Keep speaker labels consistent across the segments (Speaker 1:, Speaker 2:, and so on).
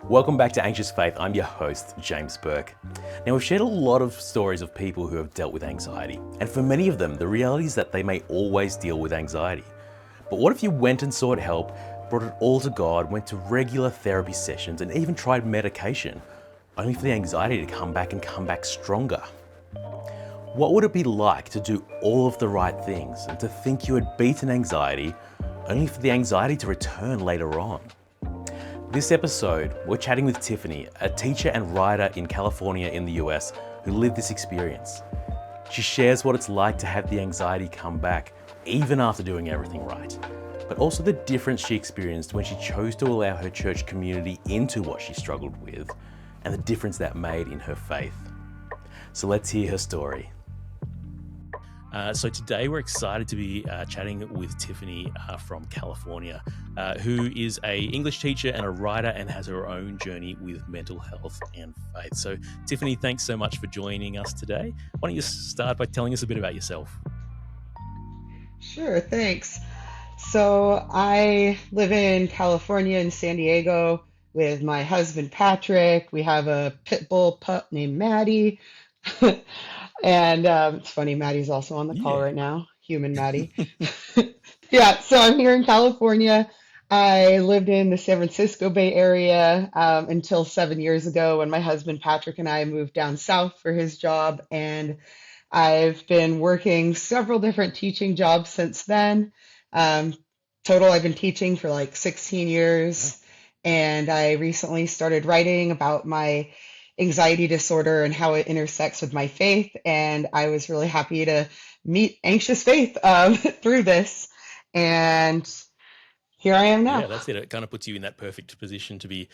Speaker 1: Welcome back to Anxious Faith. I'm your host, James Burke. Now, we've shared a lot of stories of people who have dealt with anxiety, and for many of them, the reality is that they may always deal with anxiety. But what if you went and sought help, brought it all to God, went to regular therapy sessions, and even tried medication, only for the anxiety to come back stronger? What would it be like to do all of the right things and to think you had beaten anxiety, only for the anxiety to return later on? This episode, we're chatting with Tiffany, a teacher and writer in California in the US who lived this experience. She shares what it's like to have the anxiety come back, even after doing everything right, but also the difference she experienced when she chose to allow her church community into what she struggled with, and the difference that made in her faith. So let's hear her story. So today we're excited to be chatting with Tiffany from California, who is an English teacher and a writer and has her own journey with mental health and faith. So Tiffany, thanks so much for joining us today. Why don't you start by telling us a bit about yourself?
Speaker 2: Sure, thanks. So I live in California in San Diego with my husband Patrick. We have a pit bull pup named Maddie. And it's funny, Maddie's also on the call right now, human Maddie. Yeah, so I'm here in California. I lived in the San Francisco Bay Area until 7 years ago when my husband Patrick and I moved down south for his job. And I've been working several different teaching jobs since then. Total, I've been teaching for like 16 years. And I recently started writing about my anxiety disorder and how it intersects with my faith. And I was really happy to meet Anxious Faith through this. And here I am now.
Speaker 1: Yeah, that's it. It kind of puts you in that perfect position to be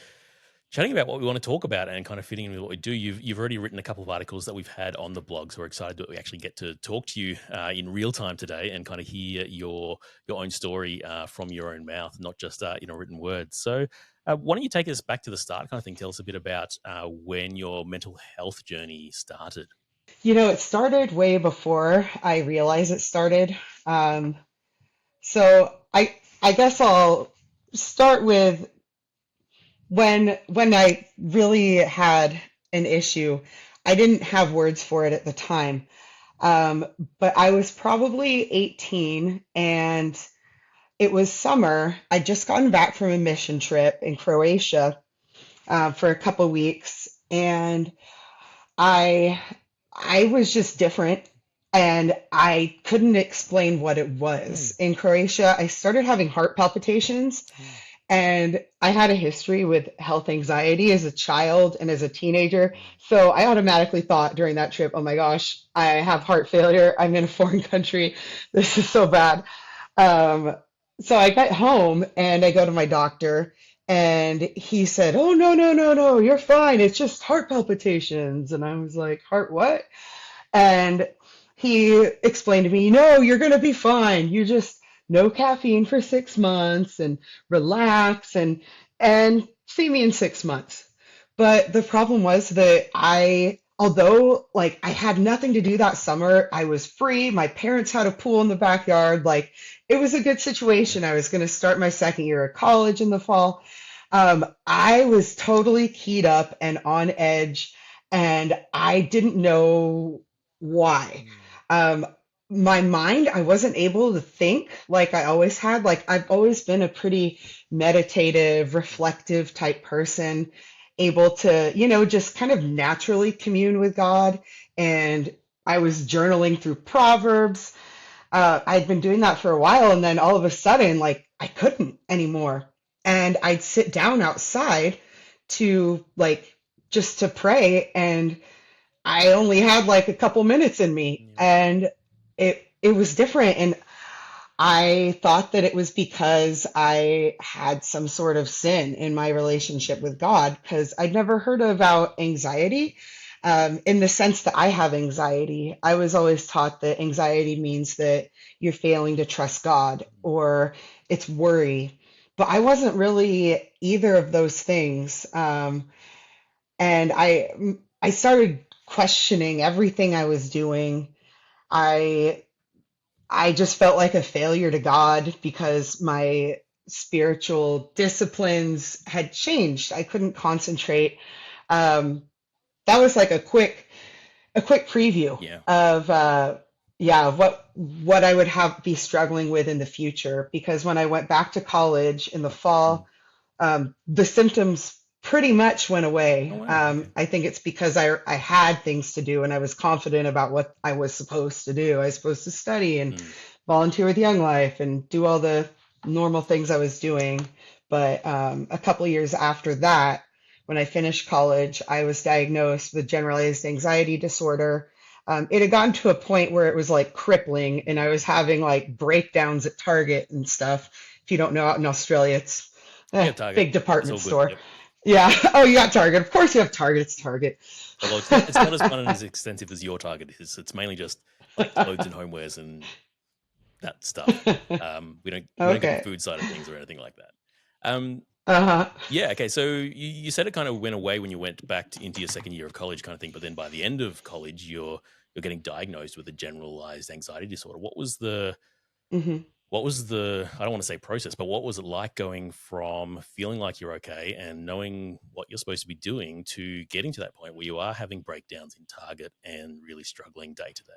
Speaker 1: chatting about what we want to talk about and kind of fitting in with what we do. You've already written a couple of articles that we've had on the blog, so we're excited that we actually get to talk to you in real time today and kind of hear your own story from your own mouth, not just written words. So why don't you take us back to the start kind of thing? Tell us a bit about when your mental health journey started.
Speaker 2: It started way before I realized it started. So I guess I'll start with when I really had an issue. I didn't have words for it at the time, but I was probably 18 and it was summer. I'd just gotten back from a mission trip in Croatia for a couple weeks, and I was just different, and I couldn't explain what it was. In Croatia, I started having heart palpitations, and I had a history with health anxiety as a child and as a teenager. So I automatically thought during that trip, oh my gosh, I have heart failure. I'm in a foreign country. This is so bad. So I got home and I go to my doctor and he said, oh, no, you're fine. It's just heart palpitations. And I was like, heart what? And he explained to me, no, you're going to be fine. You just no caffeine for 6 months and relax and see me in 6 months. But the problem was that although like I had nothing to do that summer, I was free. My parents had a pool in the backyard. Like it was a good situation. I was going to start my second year of college in the fall. I was totally keyed up and on edge, and I didn't know why. My mind, I wasn't able to think like I always had. Like I've always been a pretty meditative, reflective type person, able to, just kind of naturally commune with God. And I was journaling through Proverbs. I'd been doing that for a while, and then all of a sudden, like I couldn't anymore. And I'd sit down outside to just to pray, and I only had like a couple minutes in me, and it was different. And I thought that it was because I had some sort of sin in my relationship with God, because I'd never heard about anxiety in the sense that I have anxiety. I was always taught that anxiety means that you're failing to trust God or it's worry. But I wasn't really either of those things. And I started questioning everything I was doing. I just felt like a failure to God because my spiritual disciplines had changed. I couldn't concentrate. Um, that was like a quick preview
Speaker 1: Yeah.
Speaker 2: of yeah, of what I would have be struggling with in the future. Because when I went back to college in the
Speaker 1: Mm.
Speaker 2: fall, the symptoms pretty much went
Speaker 1: Oh
Speaker 2: away.
Speaker 1: wow. Okay.
Speaker 2: I think it's because I had things to do and I was confident about what I was supposed to do. I was supposed to study and
Speaker 1: Mm.
Speaker 2: volunteer with Young Life and do all the normal things I was doing. But a couple years after that, when I finished college, I was diagnosed with generalized anxiety disorder. It had gotten to a point where it was like crippling, and I was having like breakdowns at Target and stuff. If you don't know, out in Australia, it's
Speaker 1: We
Speaker 2: a
Speaker 1: have Target.
Speaker 2: big
Speaker 1: It's
Speaker 2: department
Speaker 1: all good.
Speaker 2: store.
Speaker 1: Yep.
Speaker 2: Yeah. Oh, you got Target. Of course you have Target. It's Target.
Speaker 1: Although it's not as fun and as extensive as your Target is. It's mainly just like clothes and homewares and that stuff. We don't get the
Speaker 2: Okay.
Speaker 1: food side of things or anything like that. Um,
Speaker 2: Uh-huh.
Speaker 1: yeah. Okay. So you said it kind of went away when you went back into your second year of college, kind of thing. But then by the end of college, you're getting diagnosed with a generalized anxiety disorder.
Speaker 2: Hmm.
Speaker 1: What was the, I don't want to say process, but what was it like going from feeling like you're okay and knowing what you're supposed to be doing to getting to that point where you are having breakdowns in Target and really struggling day to day?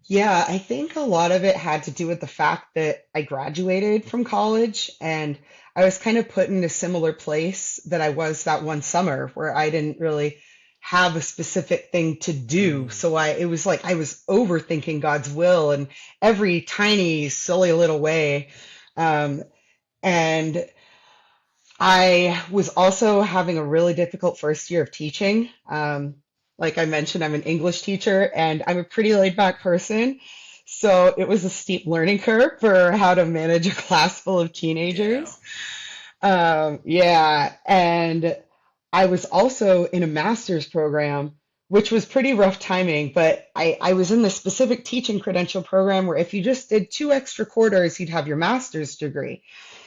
Speaker 2: Yeah, I think a lot of it had to do with the fact that I graduated from college and I was kind of put in a similar place that I was that one summer where I didn't really have a specific thing to do.
Speaker 1: Mm,
Speaker 2: So it was like I was overthinking God's will in every tiny, silly little way. Um, and I was also having a really difficult first year of teaching. Like I mentioned, I'm an English teacher and I'm a pretty laid back person. So it was a steep learning curve for how to manage a class full of
Speaker 1: yeah.
Speaker 2: teenagers. Yeah. And I was also in a master's program, which was pretty rough timing, but I was in the specific teaching credential program where if you just did 2 extra quarters, you'd have your master's degree.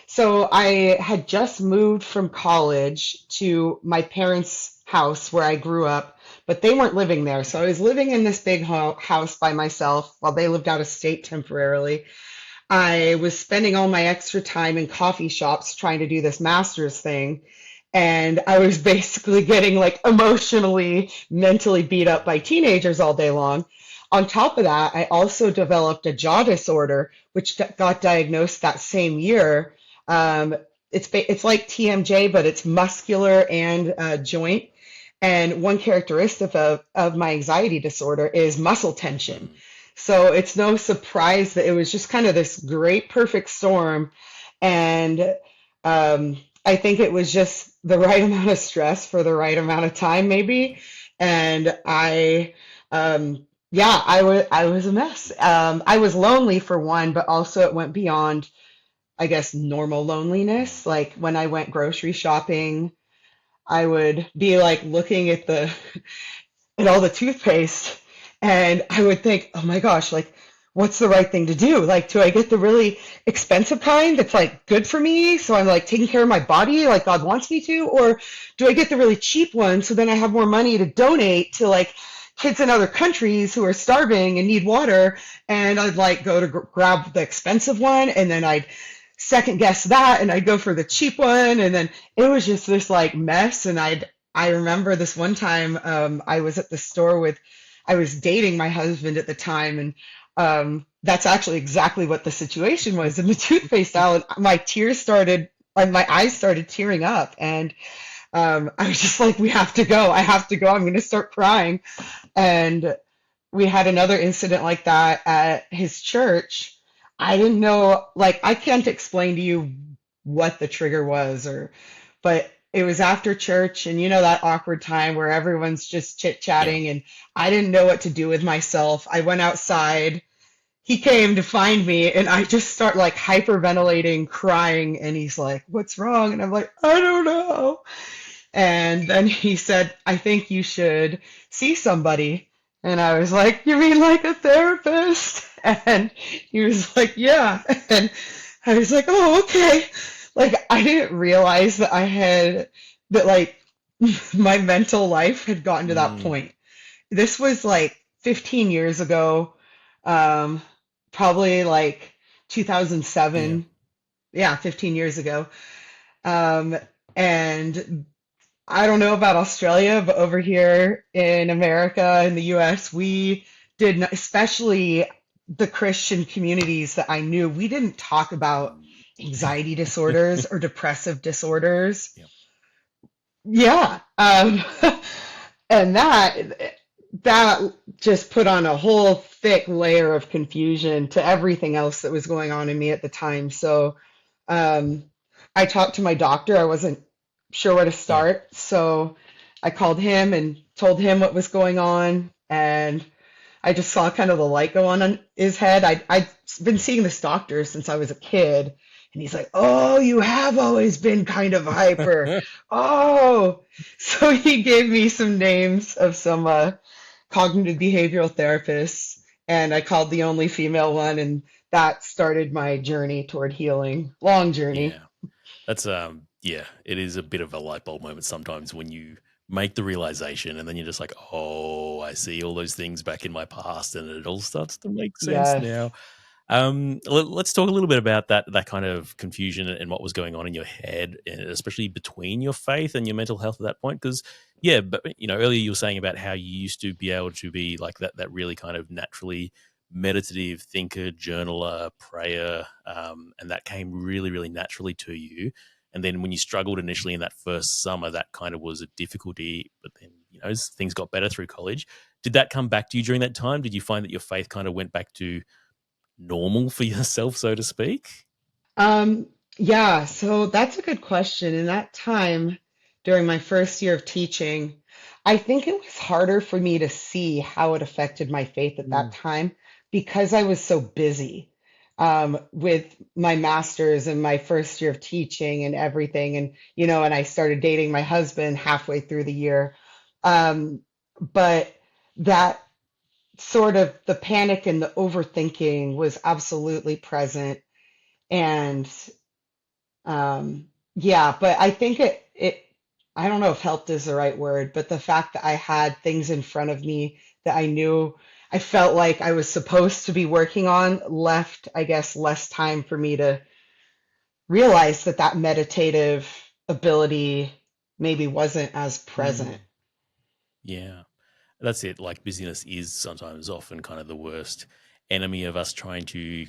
Speaker 2: So I had just moved from college to my parents' house where I grew up, but they weren't living there. So I was living in this big house by myself while they lived out of state temporarily. I was spending all my extra time in coffee shops trying to do this master's thing. And I was basically getting like emotionally, mentally beat up by teenagers all day long. On top of that, I also developed a jaw disorder, which got diagnosed that same year. Um, it's like TMJ, but it's muscular and joint. And one characteristic of my anxiety disorder is muscle tension.
Speaker 1: Mm,
Speaker 2: So it's no surprise that it was just kind of this great, perfect storm. And I think it was just the right amount of stress for the right amount of time, maybe. And yeah, I was a mess. I was lonely for one, but also it went beyond, I guess, normal
Speaker 1: mm,
Speaker 2: loneliness. Like when I went grocery shopping, I would be like looking at the at all the toothpaste and I would think, oh my gosh, like what's the right thing to do? Like, do I get the really expensive kind that's like good for me? So I'm like taking care of my body like God wants me to? Or do I get the really cheap one so then I have more money to donate to like kids in other countries who are starving and need water? And I'd like go to grab the expensive one and then I'd second guess that and I'd go for the cheap one. And then it was just this like mess. And I remember this one time I was at the store with, I was dating my husband at the time, and that's actually exactly what the situation was in the toothpaste aisle. And my tears started, my eyes started tearing up, and I was just like, "We have to go. I have to go. I'm going to start crying." And we had another incident like that at his church. I didn't know, like, I can't explain to you what the trigger was, or, but it was after church, and you know that awkward time where everyone's just
Speaker 1: yeah.
Speaker 2: chit-chatting, and I didn't know what to do with myself. I went outside. He came to find me, and I just start like hyperventilating, crying, and he's like, "What's wrong?" And I'm like, "I don't know." And then he said, "I think you should see somebody." And I was like, "You mean like a therapist?" And he was like, "Yeah." And I was like, "Oh, okay." Like, I didn't realize that that like my mental life had gotten to that
Speaker 1: Mm,
Speaker 2: point. This was like 15 years ago, um, probably like
Speaker 1: yeah.
Speaker 2: 2007. yeah, 15 years ago. Um, and I don't know about Australia, but over here in America, in the US, we did not, especially the Christian communities that I knew, we didn't talk about anxiety disorders or depressive disorders.
Speaker 1: Yeah.
Speaker 2: Yeah. And that just put on a whole thick layer of confusion to everything else that was going on in me at the time. So um, I talked to my doctor. I wasn't sure where to
Speaker 1: Yeah.
Speaker 2: start. So I called him and told him what was going on. And I just saw kind of the light go on his head. I'd been seeing this doctor since I was a kid. And he's like, "Oh, you have always been kind of hyper. Oh." So he gave me some names of some cognitive behavioral therapists. And I called the only female one. And that started my journey toward healing. Long journey.
Speaker 1: Yeah. That's yeah, it is a bit of a light bulb moment sometimes when you make the realization and then you're just like, oh, I see all those things back in my past and it all starts to make sense
Speaker 2: Yes.
Speaker 1: now. Let's talk a little bit about that kind of confusion and what was going on in your head, and especially between your faith and your mental health at that point. Because yeah, but earlier you were saying about how you used to be able to be like that really kind of naturally meditative thinker, journaler, prayer, and that came really, really naturally to you. And then when you struggled initially in that first summer, that kind of was a difficulty. But then as things got better through college, did that come back to you during that time? Did you find that your faith kind of went back to normal for yourself, so to speak?
Speaker 2: Um, yeah, so that's a good question. In that time, during my first year of teaching, I think it was harder for me to see how it affected my faith at that
Speaker 1: Mm.
Speaker 2: time because I was so busy with my master's and my first year of teaching and everything. And I started dating my husband halfway through the year. Um, but that sort of the panic and the overthinking was absolutely present. And yeah, but I think I don't know if helped is the right word, but the fact that I had things in front of me that I knew I felt like I was supposed to be working on left, I guess, less time for me to realize that that meditative ability maybe wasn't as present.
Speaker 1: Mm. Yeah, that's it. Like busyness is sometimes often kind of the worst enemy of us trying to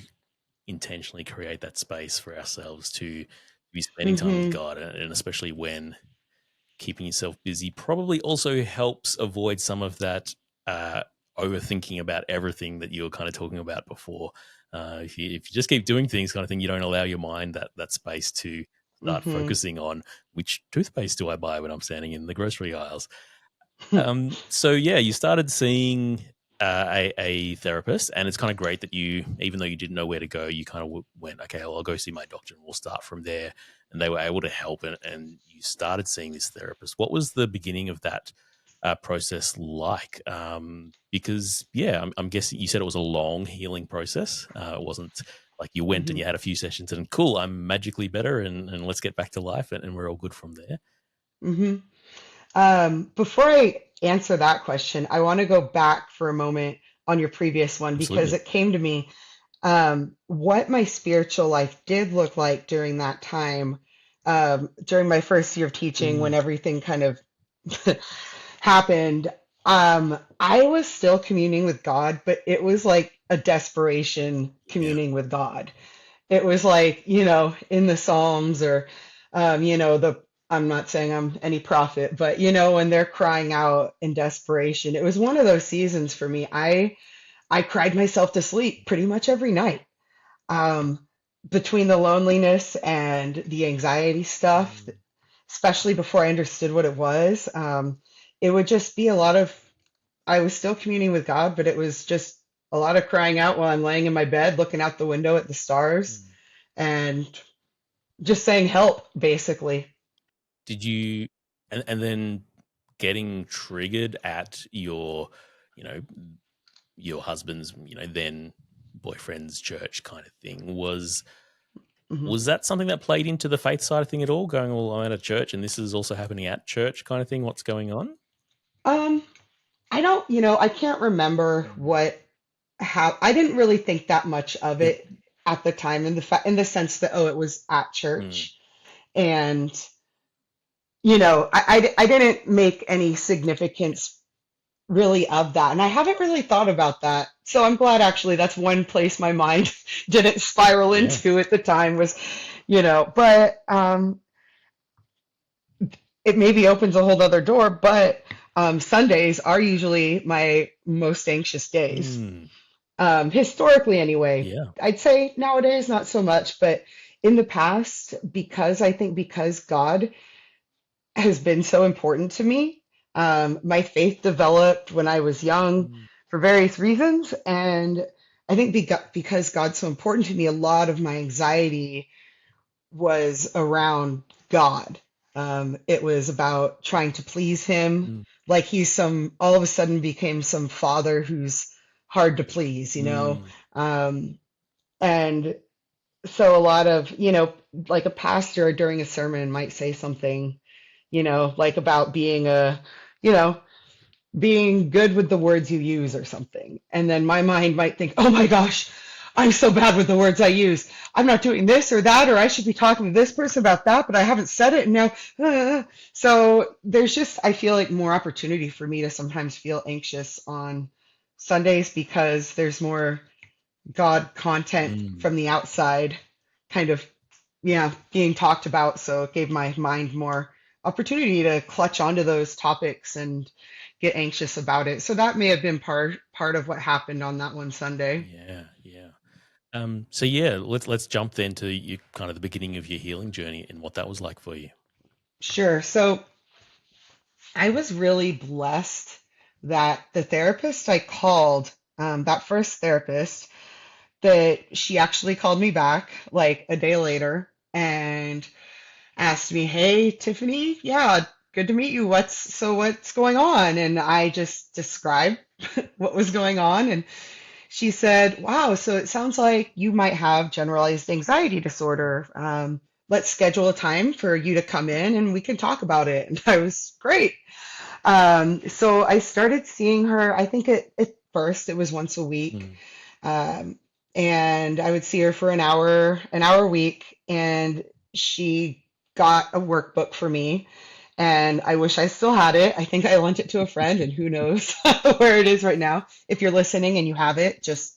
Speaker 1: intentionally create that space for ourselves to be spending time with
Speaker 2: Hmm.
Speaker 1: God, and especially when keeping yourself busy probably also helps avoid some of that uh, overthinking about everything that you were kind of talking about before. If you just keep doing things, kind of thing, you don't allow your mind that space to start
Speaker 2: Hmm.
Speaker 1: focusing on which toothpaste do I buy when I'm standing in the grocery aisles. So yeah, you started seeing a therapist, and it's kind of great that you, even though you didn't know where to go, you kind of went, okay, well, I'll go see my doctor, and we'll start from there. And they were able to help, and you started seeing this therapist. What was the beginning of that process like? Because yeah, I'm guessing you said it was a long healing process. It wasn't like you went and
Speaker 2: Hmm.
Speaker 1: you had a few sessions and cool, I'm magically better, and let's get back to life, and we're all good from there.
Speaker 2: Hmm. Before I answer that question, I want to go back for a moment on your previous one because
Speaker 1: Absolutely.
Speaker 2: it came to me. What my spiritual life did look like during that time, during my first year of teaching, when
Speaker 1: Mm,
Speaker 2: everything kind of happened. I was still communing with God, but it was like a desperation
Speaker 1: yeah.
Speaker 2: communing with God. It was like, in the Psalms or, I'm not saying I'm any prophet, but, when they're crying out in desperation, it was one of those seasons for me. I cried myself to sleep pretty much every night. Um, Between the loneliness and the anxiety stuff,
Speaker 1: Mm.
Speaker 2: especially before I understood what it was, it would just be a lot of, I was still communing with God, but it was just a lot of crying out while I'm laying in my bed, looking out the window at the stars
Speaker 1: Mm.
Speaker 2: and just saying help, basically.
Speaker 1: Did you and then getting triggered at you know, your husband's, then boyfriend's church kind of thing
Speaker 2: Hmm.
Speaker 1: was that something that played into the faith side of thing at all? Going, well, I'm at a church and this is also happening at church kind of thing. What's going on?
Speaker 2: Um, I don't, I can't remember
Speaker 1: Mm.
Speaker 2: what, how, I didn't really think that much of
Speaker 1: Yep.
Speaker 2: it. at the time in the sense that, oh, it was at
Speaker 1: Mm.
Speaker 2: church. And, I didn't make any significance really of that. And I haven't really thought about that. So I'm glad actually that's one place my mind didn't spiral
Speaker 1: Yeah.
Speaker 2: into at the time was, but it maybe opens a whole other door. But Sundays are usually my most anxious days.
Speaker 1: Mm.
Speaker 2: Historically, anyway.
Speaker 1: Yeah.
Speaker 2: I'd say nowadays, not so much, but in the past, because God has been so important to me. My faith developed when I was young
Speaker 1: Mm.
Speaker 2: for various reasons. And I think because God's so important to me, a lot of my anxiety was around God. It was about trying to please Him.
Speaker 1: Mm.
Speaker 2: Like all of a sudden became some father who's hard to please.
Speaker 1: Mm.
Speaker 2: And so a lot of, like a pastor during a sermon might say something, like about you know, being good with the words you use or something. And then my mind might think, oh my gosh, I'm so bad with the words I use. I'm not doing this or that, or I should be talking to this person about that, but I haven't said it. And now, so there's just, I feel like more opportunity for me to sometimes feel anxious on Sundays because there's more God content
Speaker 1: Mm.
Speaker 2: from the outside kind of, yeah, being talked about. So it gave my mind more opportunity to clutch onto those topics and get anxious about it. So that may have been part of what happened on that one Sunday.
Speaker 1: Yeah. Yeah. So yeah, let's jump then to you kind of the beginning of your healing journey and what that was like for you.
Speaker 2: Sure. So I was really blessed that the therapist I called, that first therapist, that she actually called me back like a day later and asked me, "Hey, Tiffany, yeah, good to meet you. What's going on?" And I just described what was going on. And she said, "Wow, so it sounds like you might have generalized anxiety disorder. Let's schedule a time for you to come in and we can talk about it." And I was great. So I started seeing her, I think at first it was once a week.
Speaker 1: Mm.
Speaker 2: Um, and I would see her for an hour a week, and she got a workbook for me. And I wish I still had it. I think I lent it to a friend, and who knows where it is right now. If you're listening and you have it, just,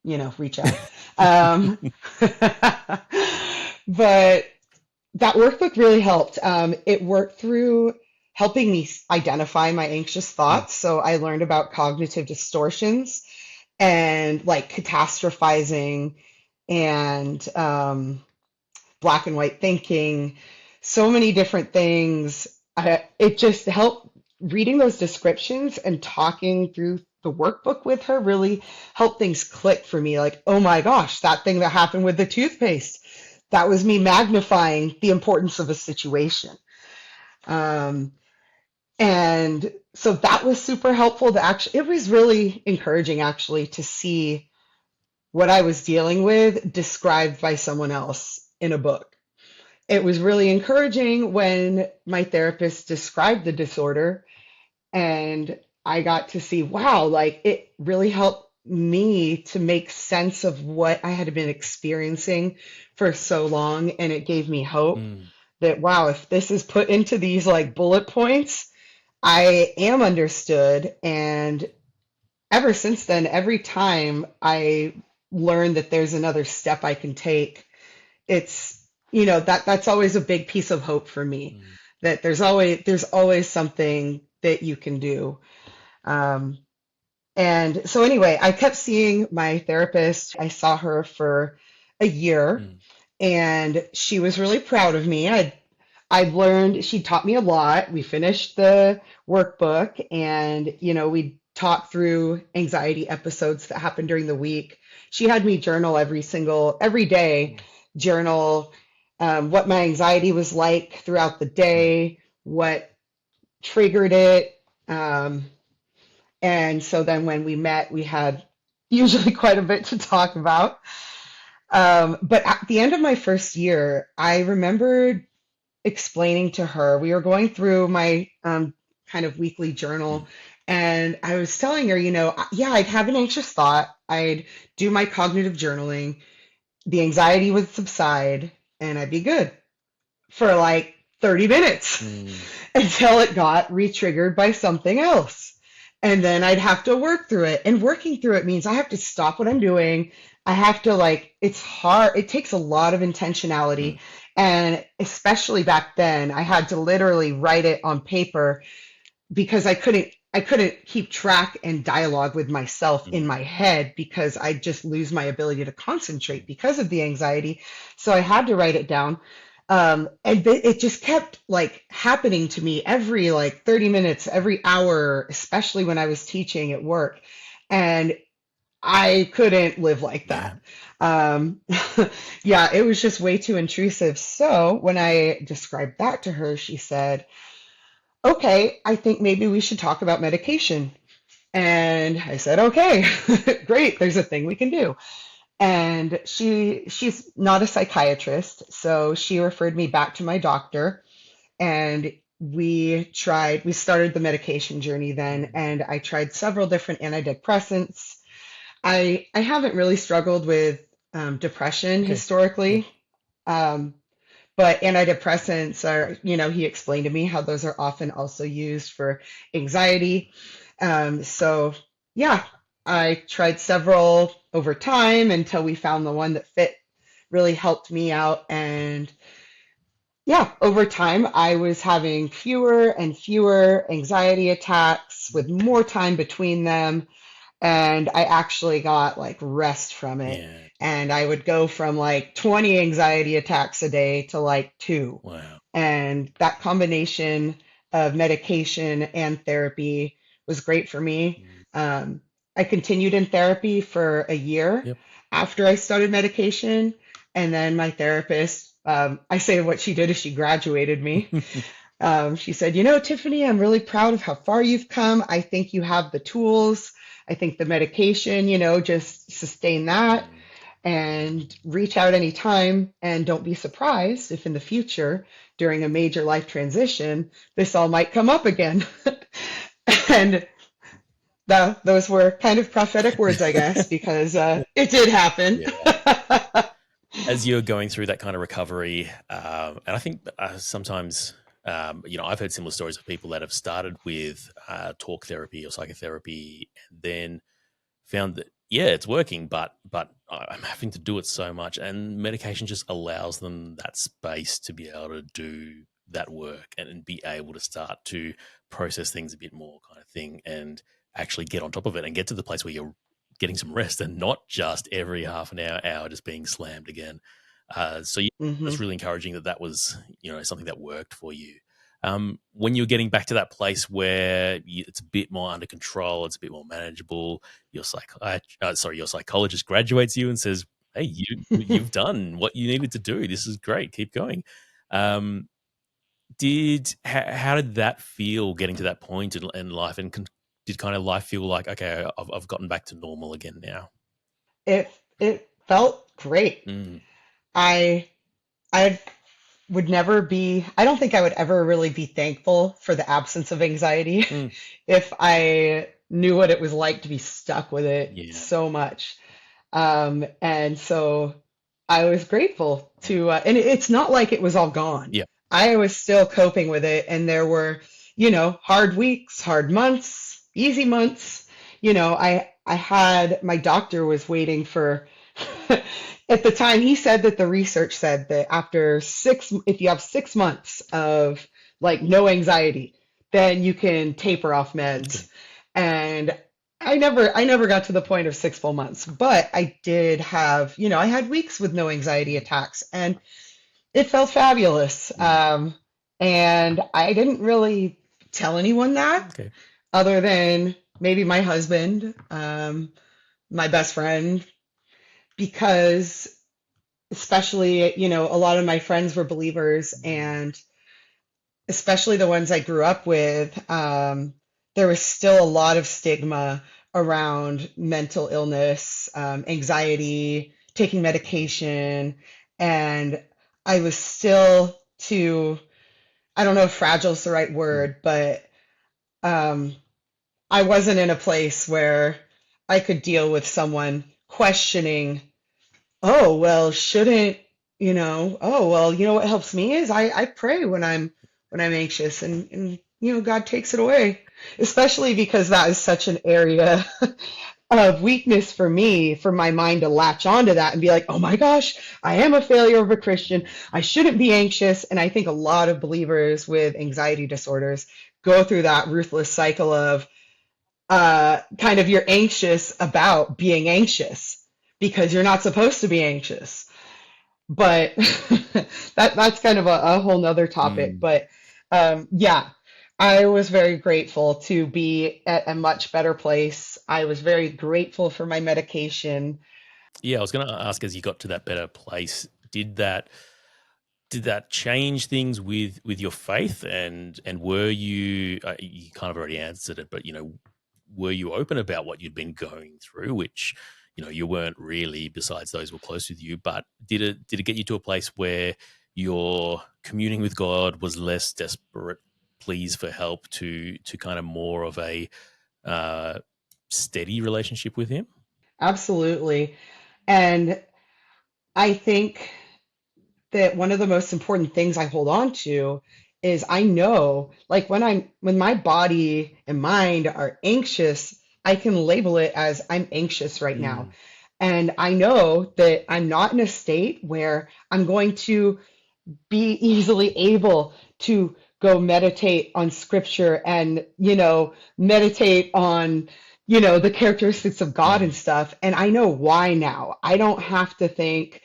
Speaker 2: reach out. Um, but that workbook really helped. It worked through helping me identify my anxious
Speaker 1: Mm.
Speaker 2: thoughts. So I learned about cognitive distortions and like catastrophizing and black and white thinking, so many different things. It just helped reading those descriptions and talking through the workbook with her really helped things click for me. Like, oh my gosh, that thing that happened with the toothpaste, that was me magnifying the importance of a situation. Um, and so that was super helpful to actually, it was really encouraging actually to see what I was dealing with described by someone else in a book. It was really encouraging when my therapist described the disorder and I got to see, wow, like it really helped me to make sense of what I had been experiencing for so long. And it gave me hope
Speaker 1: Mm.
Speaker 2: that, wow, if this is put into these like bullet points, I am understood. And ever since then, every time I learn that there's another step I can take, it's, that's always a big piece of hope for me,
Speaker 1: Mm.
Speaker 2: that there's always something that you can do. Um, and so anyway, I kept seeing my therapist. I saw her for a year
Speaker 1: Mm.
Speaker 2: and she was really proud of me. I'd learned, she taught me a lot. We finished the workbook and, we talked through anxiety episodes that happened during the week. She had me journal every day,
Speaker 1: Mm.
Speaker 2: journal what my anxiety was like throughout the
Speaker 1: Mm.
Speaker 2: day, what triggered it. Um, and so then when we met, we had usually quite a bit to talk about. But at the end of my first year, I remembered explaining to her, we were going through my kind of weekly
Speaker 1: Mm.
Speaker 2: journal, and I was telling her, yeah, I'd have an anxious thought, I'd do my cognitive journaling, the anxiety would subside and I'd be good for like 30 minutes
Speaker 1: Mm.
Speaker 2: until it got re-triggered by something else. And then I'd have to work through it. And working through it means I have to stop what I'm doing. I have to like, it's hard. It takes a lot of intentionality.
Speaker 1: Mm.
Speaker 2: And especially back then, I had to literally write it on paper because I couldn't keep track and dialogue with myself in my
Speaker 1: Mm.
Speaker 2: head because I just lose my ability to concentrate because of the anxiety. So I had to write it down. And it just kept like happening to me every like 30 minutes, every hour, especially when I was teaching at work. And I couldn't live like
Speaker 1: Yeah.
Speaker 2: that. Um, yeah, it was just way too intrusive. So when I described that to her, she said, okay, I think maybe we should talk about medication. And I said, okay, great, there's a thing we can do. And she's not a psychiatrist, so she referred me back to my doctor and we started the medication journey then,
Speaker 1: Mm.
Speaker 2: and I tried several different antidepressants. I haven't really struggled with depression
Speaker 1: Okay. Yeah.
Speaker 2: historically. Um, but antidepressants are, he explained to me how those are often also used for anxiety. So, yeah, I tried several over time until we found the one that fit, really helped me out. And yeah, over time, I was having fewer and fewer anxiety attacks with more time between them, and I actually got like rest from it.
Speaker 1: Yeah.
Speaker 2: And I would go from like 20 anxiety attacks a day to like two.
Speaker 1: Wow.
Speaker 2: And that combination of medication and therapy was great for me.
Speaker 1: Mm.
Speaker 2: I continued in therapy for a year
Speaker 1: Yep.
Speaker 2: after I started medication. And then my therapist, I say what she did is she graduated me. She said, Tiffany, I'm really proud of how far you've come. I think you have the tools. I think the medication, just sustain that
Speaker 1: Mm.
Speaker 2: and reach out anytime. And don't be surprised if in the future, during a major life transition, this all might come up again. And those were kind of prophetic words, I guess, because it did happen.
Speaker 1: Yeah. As you're going through that kind of recovery, and I think sometimes, I've heard similar stories of people that have started with talk therapy or psychotherapy, and then found that yeah, it's working, but I'm having to do it so much, and medication just allows them that space to be able to do that work and be able to start to process things a bit more, kind of thing, and actually get on top of it and get to the place where you're getting some rest and not just every half an hour just being slammed again. So yeah,
Speaker 2: Hmm.
Speaker 1: that's really encouraging that was something that worked for you. When you're getting back to that place where it's a bit more under control, it's a bit more manageable, your psychologist graduates you and says, "Hey, you've done what you needed to do. This is great. Keep going." Um, how did that feel getting to that point in life, and did kind of life feel like okay, I've gotten back to normal again now?
Speaker 2: it it felt great.
Speaker 1: Mm.
Speaker 2: I I would never be, I don't think I would ever really be thankful for the absence of anxiety
Speaker 1: Mm.
Speaker 2: if I knew what it was like to be stuck with it
Speaker 1: Yeah.
Speaker 2: so much. And so I was grateful to, and it's not like it was all gone.
Speaker 1: Yeah.
Speaker 2: I was still coping with it, and there were, hard weeks, hard months, easy months. I had my doctor was waiting for. At the time, he said that the research said that if you have 6 months of like no anxiety, then you can taper off
Speaker 1: Okay.
Speaker 2: meds. And I never got to the point of 6 full months, but I did have, I had weeks with no anxiety attacks, and it felt fabulous.
Speaker 1: Mm.
Speaker 2: And I didn't really tell anyone that
Speaker 1: Okay.
Speaker 2: other than maybe my husband, my best friend, because especially, a lot of my friends were believers,
Speaker 1: Mm.
Speaker 2: and especially the ones I grew up with, there was still a lot of stigma around mental illness, anxiety, taking medication, and I was still too, I don't know if fragile is the right
Speaker 1: Mm.
Speaker 2: word, but um, I wasn't in a place where I could deal with someone questioning oh, well, shouldn't, oh, well, what helps me is I pray when I'm anxious and God takes it away. Especially because that is such an area of weakness for me, for my mind to latch onto that and be like, oh my gosh, I am a failure of a Christian. I shouldn't be anxious. And I think a lot of believers with anxiety disorders go through that ruthless cycle of kind of you're anxious about being anxious because you're not supposed to be anxious. But that's kind of a whole nother topic.
Speaker 1: Mm.
Speaker 2: But yeah, I was very grateful to be at a much better place. I was very grateful for my medication.
Speaker 1: Yeah, I was going to ask, as you got to that better place, did that change things with your faith, and were you you kind of already answered it, but were you open about what you'd been going through, which you weren't really, besides those who were close with you, but did it get you to a place where your communing with God was less desperate pleas for help to kind of more of a uh, steady relationship with him?
Speaker 2: Absolutely. And I think that one of the most important things I hold on to is I know, like when my body and mind are anxious, I can label it as I'm anxious right now.
Speaker 1: Mm.
Speaker 2: And I know that I'm not in a state where I'm going to be easily able to go meditate on scripture and, meditate on, the characteristics of God and
Speaker 1: Mm.
Speaker 2: stuff. And I know why now. I don't have to think,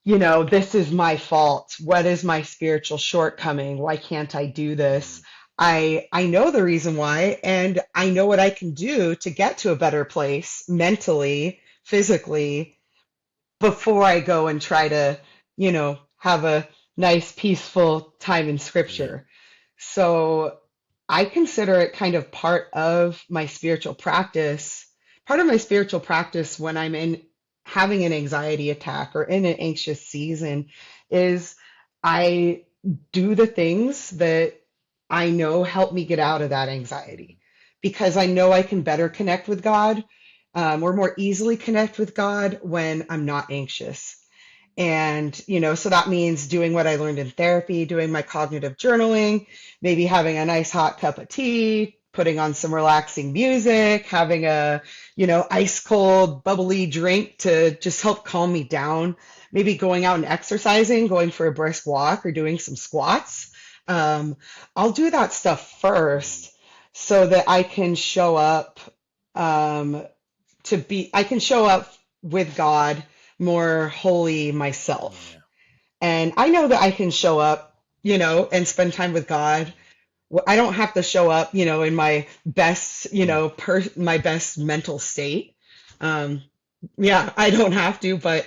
Speaker 2: this is my fault. What is my spiritual shortcoming? Why can't I do this?
Speaker 1: Mm.
Speaker 2: I know the reason why, and I know what I can do to get to a better place mentally, physically, before I go and try to, have a nice, peaceful time in
Speaker 1: Yeah.
Speaker 2: scripture. So I consider it kind of part of my spiritual practice when I'm in having an anxiety attack or in an anxious season is I do the things that I know help me get out of that anxiety because I know I can better connect with God or more easily connect with God when I'm not anxious. And, so that means doing what I learned in therapy, doing my cognitive journaling, maybe having a nice hot cup of tea, putting on some relaxing music, having a, ice cold, bubbly drink to just help calm me down, maybe going out and exercising, going for a brisk walk or doing some squats. Um, I'll do that stuff
Speaker 1: Mm.
Speaker 2: first so that I can show up um, I can show up with God more wholly myself.
Speaker 1: Yeah.
Speaker 2: And I know that I can show up, and spend time with God. I don't have to show up, in my best,
Speaker 1: Mm.
Speaker 2: my best mental state. Um, yeah, I don't have to, but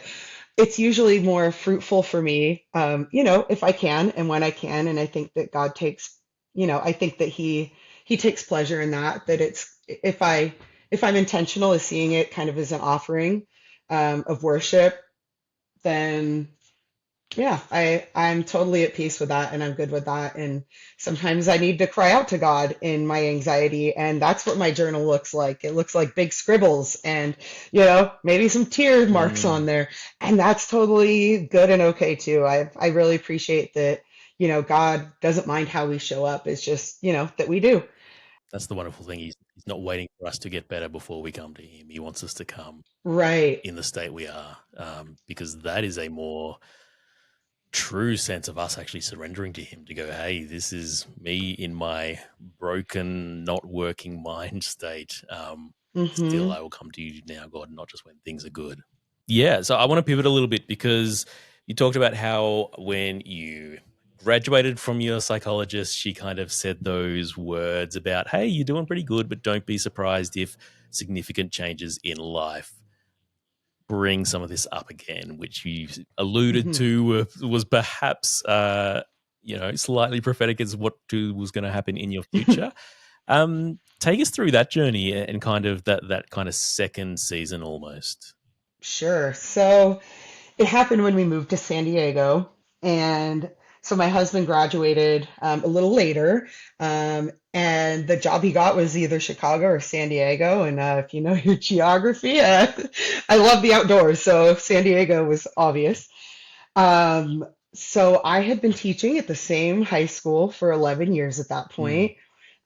Speaker 2: it's usually more fruitful for me, if I can and when I can. And I think that God takes, I think that he takes pleasure in that, that it's, if I'm intentional as seeing it kind of as an offering, of worship, then yeah, I'm totally at peace with that and I'm good with that. And sometimes I need to cry out to God in my anxiety, and that's what my journal looks like. It looks like big scribbles and, maybe some tear marks on
Speaker 1: Mm.
Speaker 2: there. And that's totally good and okay too. I really appreciate that, God doesn't mind how we show up. It's just, that we do.
Speaker 1: That's the wonderful thing. He's not waiting for us to get better before we come to him. He wants us to come
Speaker 2: Right.
Speaker 1: in the state we are, because that is a more true sense of us actually surrendering to him, to go, hey, this is me in my broken, not working mind state. Still,
Speaker 2: Mm-hmm.
Speaker 1: I will come to you now, God, not just when things are good. Yeah, so I want to pivot a little bit because you talked about how when you graduated from your psychologist, she kind of said those words about, hey, you're doing pretty good, but don't be surprised if significant changes in life bring some of this up again, which you alluded
Speaker 2: Mm-hmm.
Speaker 1: to was perhaps, slightly prophetic as what was going to happen in your future. Take us through that journey and kind of that kind of second season almost.
Speaker 2: Sure. So it happened when we moved to San Diego, and So my husband graduated a little later, and the job he got was either Chicago or San Diego. And if you know your geography, I love the outdoors, so San Diego was obvious. So I had been teaching at the same high school for 11 years at that
Speaker 1: Mm.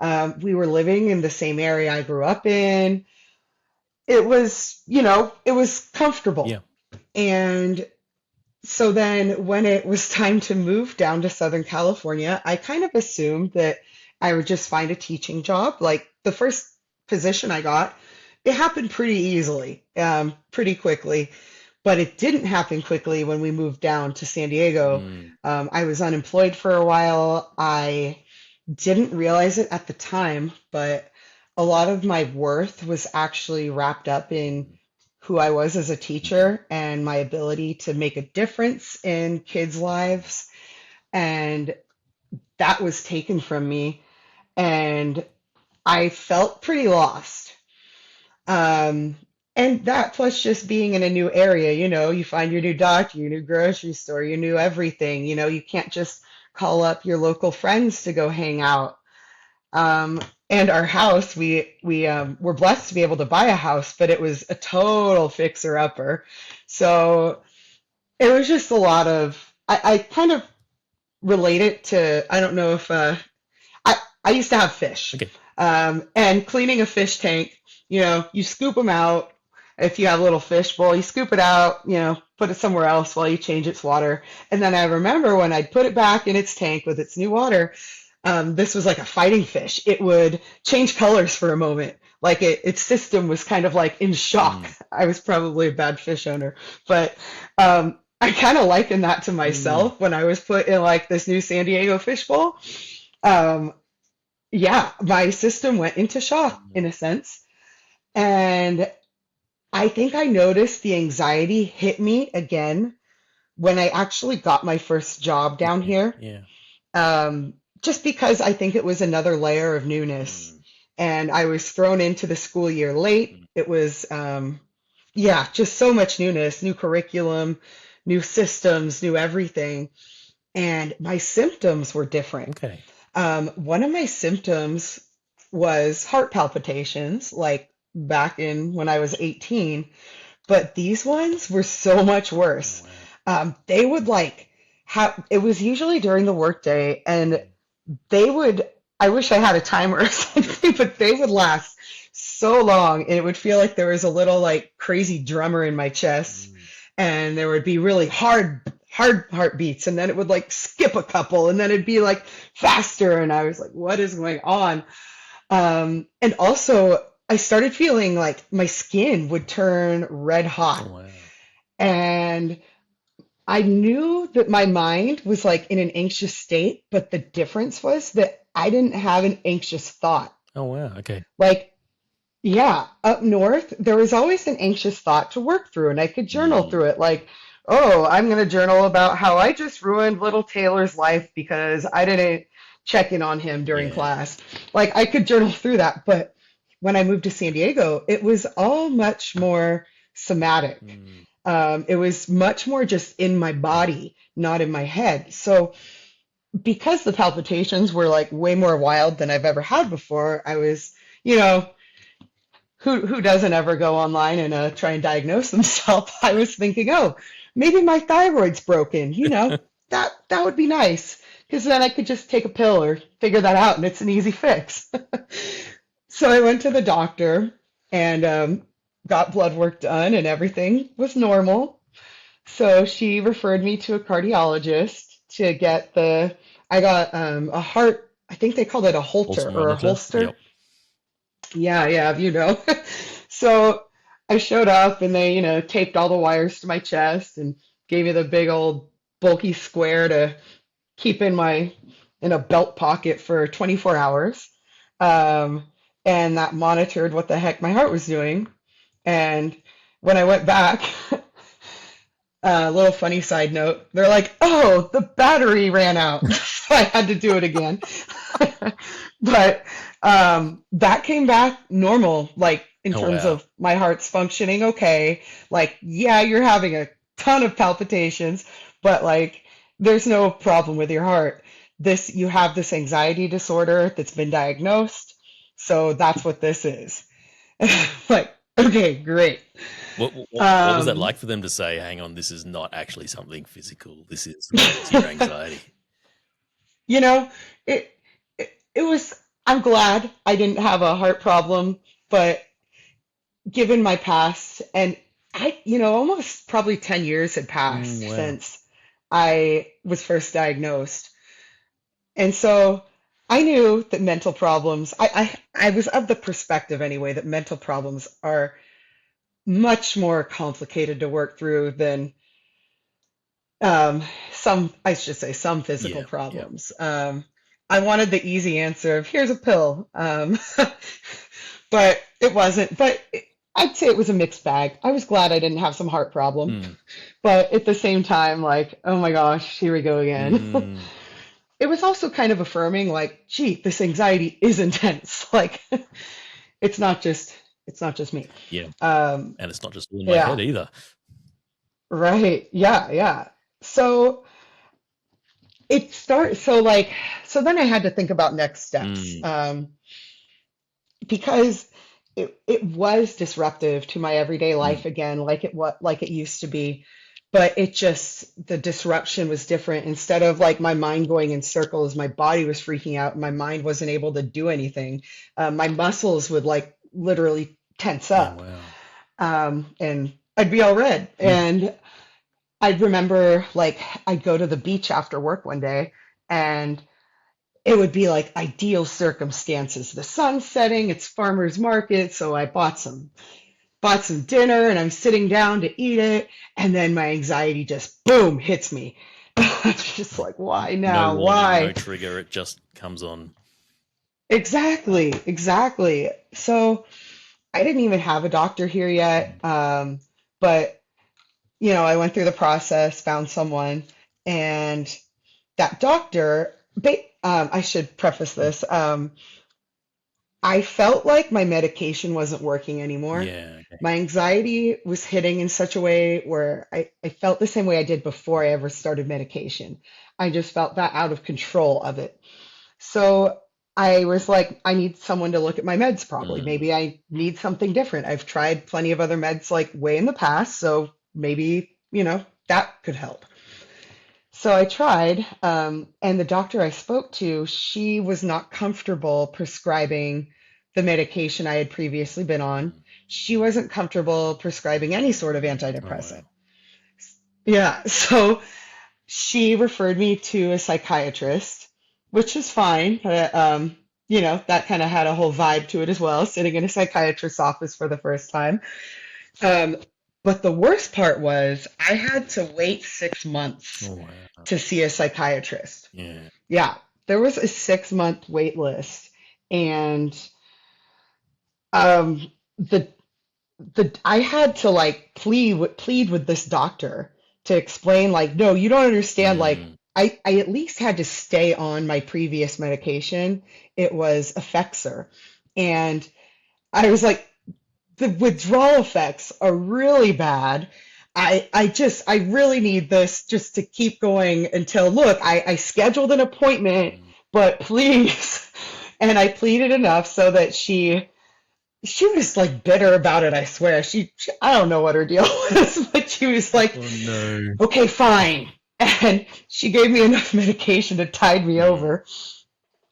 Speaker 2: point. We were living in the same area I grew up in. It was, it was
Speaker 1: Yeah.
Speaker 2: comfortable. And so then when it was time to move down to Southern California, I kind of assumed that I would just find a teaching job. Like the first position I got, it happened pretty easily, pretty quickly, but it didn't happen quickly when we moved down to San Diego.
Speaker 1: Mm.
Speaker 2: I was unemployed for a while. I didn't realize it at the time, but a lot of my worth was actually wrapped up in who I was as a teacher and my ability to make a difference in kids' lives. And that was taken from me. And I felt pretty lost. Um, and that plus just being in a new area, you find your new doctor, your new grocery store, your new everything. You can't just call up your local friends to go hang out. Um, and our house, we were blessed to be able to buy a house, but it was a total fixer upper. So it was just a lot of, I kind of relate it to, I don't know if I used to have fish.
Speaker 1: Okay.
Speaker 2: And cleaning a fish tank, you scoop them out. If you have a little fish bowl, you scoop it out, put it somewhere else while you change its water. And then I remember when I'd put it back in its tank with its new water, this was like a fighting fish. It would change colors for a moment. Like its system was kind of like in shock.
Speaker 1: Mm.
Speaker 2: I was probably a bad fish owner, but I kind of liken that to
Speaker 1: Mm.
Speaker 2: myself when I was put in like this new San Diego fish bowl. Um, yeah, my system went into shock
Speaker 1: Mm.
Speaker 2: in a sense. And I think I noticed the anxiety hit me again when I actually got my first job down
Speaker 1: Okay.
Speaker 2: here.
Speaker 1: Yeah.
Speaker 2: Um, just because I think it was another layer of newness.
Speaker 1: Mm.
Speaker 2: And I was thrown into the school year late.
Speaker 1: Mm.
Speaker 2: It was, yeah, just so much newness, new curriculum, new systems, new everything. And my symptoms were different.
Speaker 1: Okay.
Speaker 2: One of my symptoms was heart palpitations, like back in when I was 18, but these ones were so much
Speaker 1: Oh,
Speaker 2: worse.
Speaker 1: wow.
Speaker 2: They would like have, it was usually during the workday, and
Speaker 1: Mm.
Speaker 2: they would, I wish I had a timer or something, but they would last so long, and it would feel like there was a little like crazy drummer in my chest,
Speaker 1: Mm.
Speaker 2: and there would be really hard heartbeats, and then it would like skip a couple, and then it'd be like faster, and I was like, what is going on? And also I started feeling like my skin would turn red hot,
Speaker 1: Oh, wow.
Speaker 2: and I knew that my mind was like in an anxious state, but the difference was that I didn't have an anxious thought.
Speaker 1: Oh, wow. Okay.
Speaker 2: Like, yeah, up north, there was always an anxious thought to work through, and I could journal
Speaker 1: Mm.
Speaker 2: through it. Like, oh, I'm going to journal about how I just ruined little Taylor's life because I didn't check in on him during
Speaker 1: Yeah.
Speaker 2: class. Like, I could journal through that. But when I moved to San Diego, it was all much more somatic.
Speaker 1: Mm.
Speaker 2: It was much more just in my body, not in my head. So, because the palpitations were like way more wild than I've ever had before, I was, you know, who doesn't ever go online and try and diagnose themselves? I was thinking, oh, maybe my thyroid's broken. That would be nice because then I could just take a pill or figure that out, and it's an easy fix. So I went to the doctor and got blood work done, and everything was normal. So she referred me to a cardiologist to get I got a heart, I think they called it a
Speaker 1: Pulse
Speaker 2: Holter or a
Speaker 1: monitor.
Speaker 2: holster.
Speaker 1: Yep.
Speaker 2: Yeah, yeah. So I showed up, and they, taped all the wires to my chest and gave me the big old bulky square to keep in a belt pocket for 24 hours. Um, and that monitored what the heck my heart was doing. And when I went back, a little funny side note, they're like, "Oh, the battery ran out." So I had to do it again. But that came back normal, like in
Speaker 1: Oh,
Speaker 2: terms
Speaker 1: wow.
Speaker 2: of my heart's functioning okay. Like, yeah, you're having a ton of palpitations, but like there's no problem with your heart. You have this anxiety disorder that's been diagnosed, so that's what this is. Like, okay, great.
Speaker 1: What was that
Speaker 2: Um,
Speaker 1: like for them to say, hang on, this is not actually something physical. This is related to your anxiety.
Speaker 2: you know, it was, I'm glad I didn't have a heart problem, but given my past, and almost probably 10 years had passed
Speaker 1: Wow.
Speaker 2: since I was first diagnosed. And so I knew that mental problems, I was of the perspective anyway, that mental problems are much more complicated to work through than I should say, some physical
Speaker 1: Yeah, yeah.
Speaker 2: problems. I wanted the easy answer of here's a pill, but it wasn't. I'd say it was a mixed bag. I was glad I didn't have some heart problem,
Speaker 1: Mm.
Speaker 2: but at the same time, like, oh my gosh, here we go again.
Speaker 1: Mm.
Speaker 2: It was also kind of affirming, like, gee, this anxiety is intense. Like, it's not just it's not just me.
Speaker 1: Yeah.
Speaker 2: Um,
Speaker 1: And it's not just all in my
Speaker 2: yeah,
Speaker 1: head either.
Speaker 2: right. Yeah, yeah. So so then I had to think about next steps.
Speaker 1: Mm.
Speaker 2: Because it was disruptive to my everyday
Speaker 1: Mm.
Speaker 2: life again, like it used to be. But the disruption was different. Instead of like my mind going in circles, my body was freaking out. My mind wasn't able to do anything. My muscles would like literally tense
Speaker 1: Yeah,
Speaker 2: up,
Speaker 1: wow.
Speaker 2: and I'd be all red.
Speaker 1: Mm.
Speaker 2: And I'd remember like I'd go to the beach after work one day, and it would be like ideal circumstances. The sun's setting, it's farmer's market, so I bought some dinner and I'm sitting down to eat it, and then my anxiety just boom hits me. It's just like, why
Speaker 1: No
Speaker 2: now?
Speaker 1: warning, no
Speaker 2: Why?
Speaker 1: trigger. It just comes on.
Speaker 2: Exactly, exactly. So I didn't even have a doctor here yet, but I went through the process, found someone, and that doctor. I should preface
Speaker 1: Mm.
Speaker 2: this. I felt like my medication wasn't working anymore.
Speaker 1: Yeah. Okay.
Speaker 2: My anxiety was hitting in such a way where I felt the same way I did before I ever started medication. I just felt that out of control of it. So I was like, I need someone to look at my meds probably.
Speaker 1: Mm.
Speaker 2: Maybe I need something different. I've tried plenty of other meds like way in the past, so maybe, that could help. So I tried, and the doctor I spoke to, she was not comfortable prescribing the medication I had previously been on.
Speaker 1: Mm.
Speaker 2: She wasn't comfortable prescribing any sort of
Speaker 1: Oh,
Speaker 2: antidepressant.
Speaker 1: wow.
Speaker 2: Yeah, so she referred me to a psychiatrist, which is fine. That kind of had a whole vibe to it as well, sitting in a psychiatrist's office for the first time. Um, but the worst part was I had to wait 6 months
Speaker 1: Oh, wow.
Speaker 2: to see a psychiatrist.
Speaker 1: Yeah.
Speaker 2: Yeah, there was a 6 month wait list, and um, the I had to like plead with this doctor to explain like, no, you don't understand. Like,
Speaker 1: Mm.
Speaker 2: I at least had to stay on my previous medication. It was Effexor, and I was like, the withdrawal effects are really bad. I really need this just to keep going until, look, I scheduled an appointment,
Speaker 1: Mm.
Speaker 2: but please. And I pleaded enough so that she was like bitter about it, I swear. I don't know what her deal was, but she was like,
Speaker 1: Oh, no.
Speaker 2: okay, fine. And she gave me enough medication to tide me
Speaker 1: Mm.
Speaker 2: over.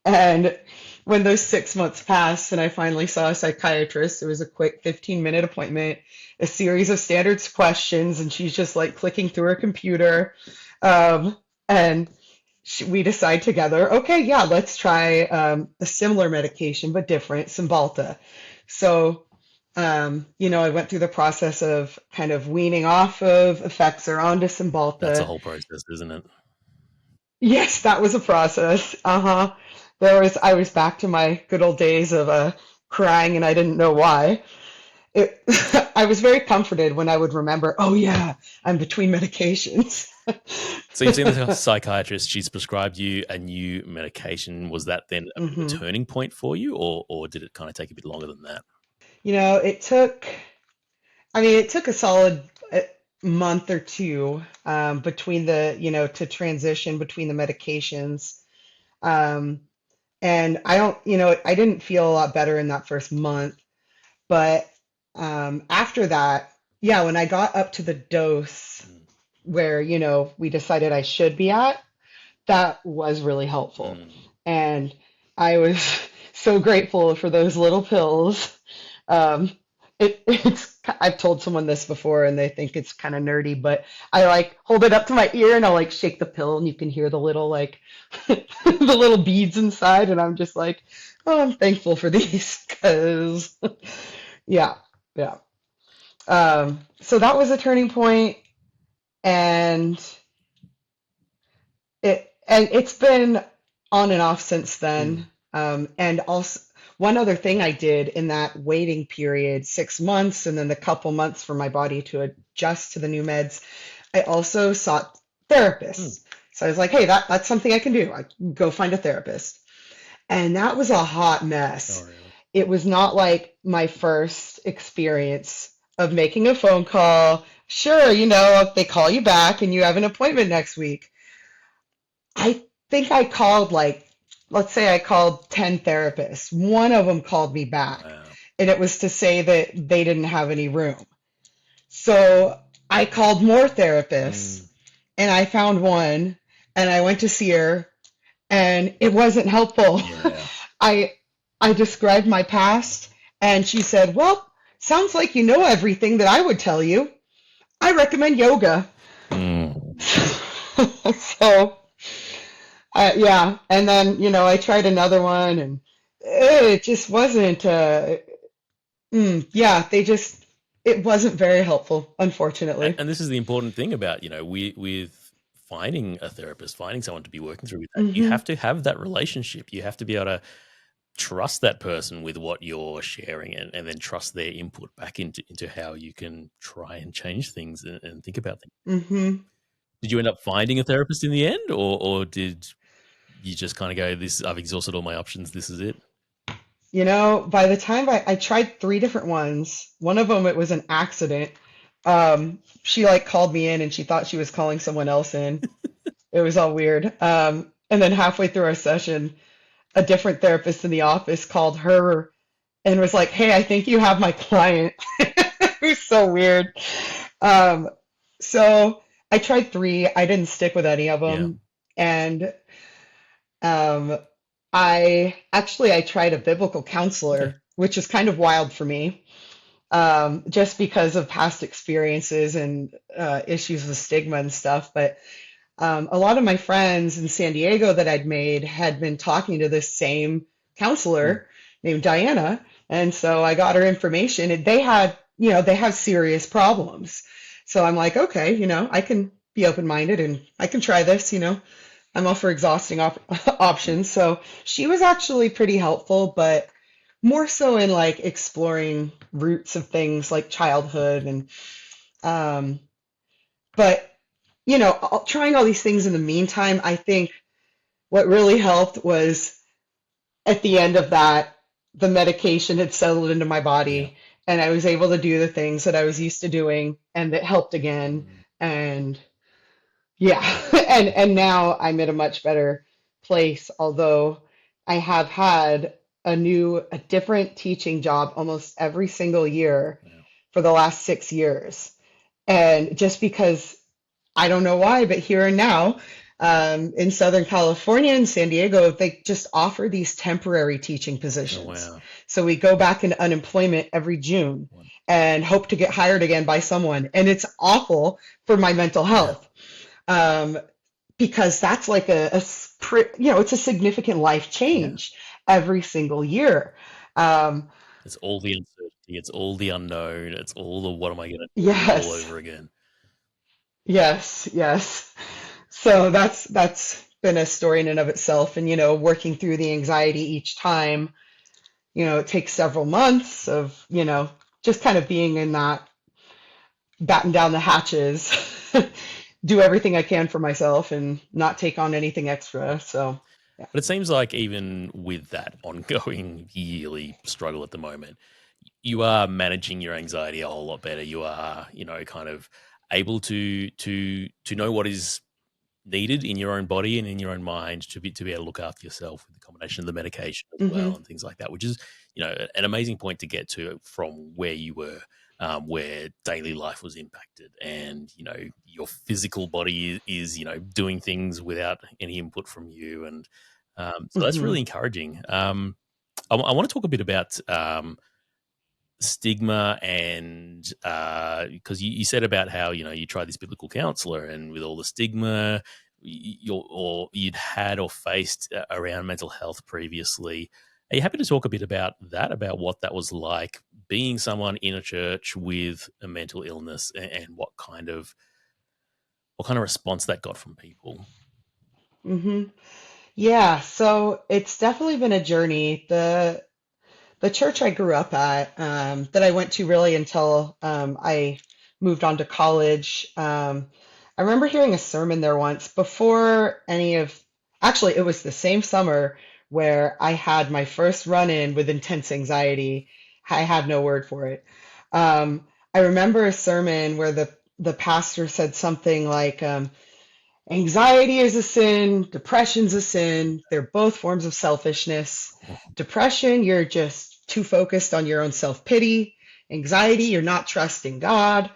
Speaker 2: And when those 6 months passed and I finally saw a psychiatrist, it was a quick 15-minute appointment, a series of standard questions, and she's just like clicking through her computer. And we decide together, okay, yeah, let's try a similar medication but different, Cymbalta. So, I went through the process of kind of weaning off of Effexor onto
Speaker 1: That's a
Speaker 2: Cymbalta.
Speaker 1: whole process, isn't it?
Speaker 2: Yes, that was a process. Uh-huh. I was back to my good old days of crying and I didn't know why. It, I was very comforted when I would remember, oh yeah, I'm between medications.
Speaker 1: So you've seen the psychiatrist, she's prescribed you a new medication. Was that then a bit of a
Speaker 2: hmm
Speaker 1: turning point for you, or did it kind of take a bit longer than that?
Speaker 2: It took, I mean, it took a solid, month or two between to transition between the medications. Um, and I don't, I didn't feel a lot better in that first month. But after that, yeah, when I got up to the dose where, we decided I should be at, that was really helpful. And I was so grateful for those little pills. Um, I've told someone this before and they think it's kind of nerdy, but I like hold it up to my ear and I'll like shake the pill and you can hear the little like the little beads inside and I'm just like, oh, I'm thankful for these because yeah, yeah. So that was a turning point and it's been on and off since then. And also, one other thing I did in that waiting period, 6 months, and then the couple months for my body to adjust to the new meds, I also sought therapists. So I was like, hey, that's something I can do. I can go find a therapist. And that was a hot mess.
Speaker 1: Oh, really?
Speaker 2: It was not like my first experience of making a phone call. Sure, they call you back and you have an appointment next week. I think I called let's say I called 10 therapists. One of them called me back,
Speaker 1: Wow.
Speaker 2: and it was to say that they didn't have any room. So I called more therapists, and I found one, and I went to see her, and it wasn't helpful.
Speaker 1: Yeah.
Speaker 2: I described my past, and she said, well, sounds like you know everything that I would tell you. I recommend yoga. So yeah, and then I tried another one, and it just wasn't. Yeah, it wasn't very helpful, unfortunately.
Speaker 1: And this is the important thing about with finding a therapist, finding someone to be working through with that. You have to have that relationship. You have to be able to trust that person with what you're sharing, and then trust their input back into how you can try and change things and think about things. Did you end up finding a therapist in the end, or did you just kind of go, I've exhausted all my options, this is it?
Speaker 2: By the time I tried 3 different ones, one of them, it was an accident. She called me in and she thought she was calling someone else in. It was all weird. And then halfway through our session, a different therapist in the office called her and was like, hey, I think you have my client. It was so weird. So I tried 3. I didn't stick with any of them. And I tried a biblical counselor, which is kind of wild for me, just because of past experiences and issues with stigma and stuff. But a lot of my friends in San Diego that I'd made had been talking to this same counselor named Diana. And so I got her information and they have serious problems. So I'm like, okay, I can be open-minded and I can try this, I'm all for exhausting options. So she was actually pretty helpful, but more so in exploring roots of things like childhood and, but trying all these things in the meantime, I think what really helped was at the end of that, the medication had settled into my body and I was able to do the things that I was used to doing and that helped again. And yeah, and now I'm in a much better place, although I have had a different teaching job almost every single year for the last 6 years. And just because I don't know why, but here and now, in Southern California and San Diego, they just offer these temporary teaching positions.
Speaker 1: Wow.
Speaker 2: So we go back into unemployment every June and hope to get hired again by someone. And it's awful for my mental health. Because that's like it's a significant life change every single year.
Speaker 1: It's all the uncertainty, it's all the unknown, it's all the what am I going to do all over again.
Speaker 2: Yes. So that's been a story in and of itself. And, working through the anxiety each time, it takes several months of, just kind of being in that, batten down the hatches, do everything I can for myself and not take on anything extra. So, yeah.
Speaker 1: But it seems like even with that ongoing yearly struggle at the moment, you are managing your anxiety a whole lot better. You are, kind of able to know what is needed in your own body and in your own mind to be able to look after yourself with the combination of the medication as well
Speaker 2: Hmm.
Speaker 1: and things like that, which is an amazing point to get to from where you were, where daily life was impacted, and your physical body is doing things without any input from you, and so that's
Speaker 2: Hmm.
Speaker 1: really encouraging. I want to talk a bit about stigma, and because you said about how you tried this biblical counselor, and with all the stigma you'd had or faced around mental health previously. Are you happy to talk a bit about that, about what that was like being someone in a church with a mental illness, and what kind of response that got from people?
Speaker 2: Hmm. Yeah, so it's definitely been a journey. The church I grew up at, that I went to really until I moved on to college. I remember hearing a sermon there once before any of, actually, it was the same summer where I had my first run-in with intense anxiety. I had no word for it. I remember a sermon where the pastor said something like, anxiety is a sin, depression's a sin. They're both forms of selfishness. Depression, you're just too focused on your own self-pity. Anxiety, you're not trusting God.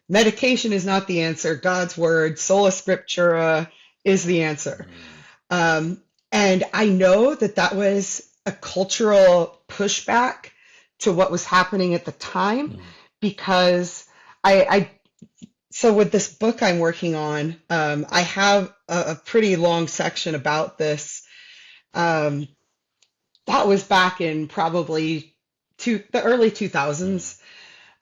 Speaker 2: Medication is not the answer. God's word, sola scriptura, is the answer.
Speaker 1: Mm,
Speaker 2: Um, and I know that that was a cultural pushback to what was happening at the time,
Speaker 1: mm,
Speaker 2: because I so with this book I'm working on, I have a pretty long section about this. Um, that was back in probably the early
Speaker 1: mm,
Speaker 2: 2000s.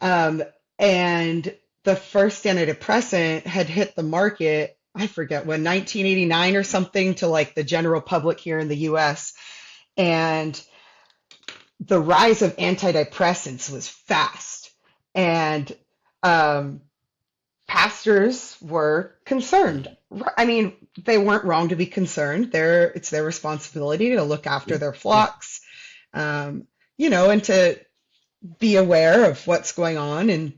Speaker 2: Um, and the first antidepressant had hit the market, I forget when, 1989 or something, to like the general public here in the US. And the rise of antidepressants was fast. And um, pastors were concerned.
Speaker 1: mm.
Speaker 2: I mean, they weren't wrong to be concerned. It's their responsibility to look after
Speaker 1: Yeah,
Speaker 2: their
Speaker 1: yeah.
Speaker 2: flocks, um, and to be aware of what's going on in,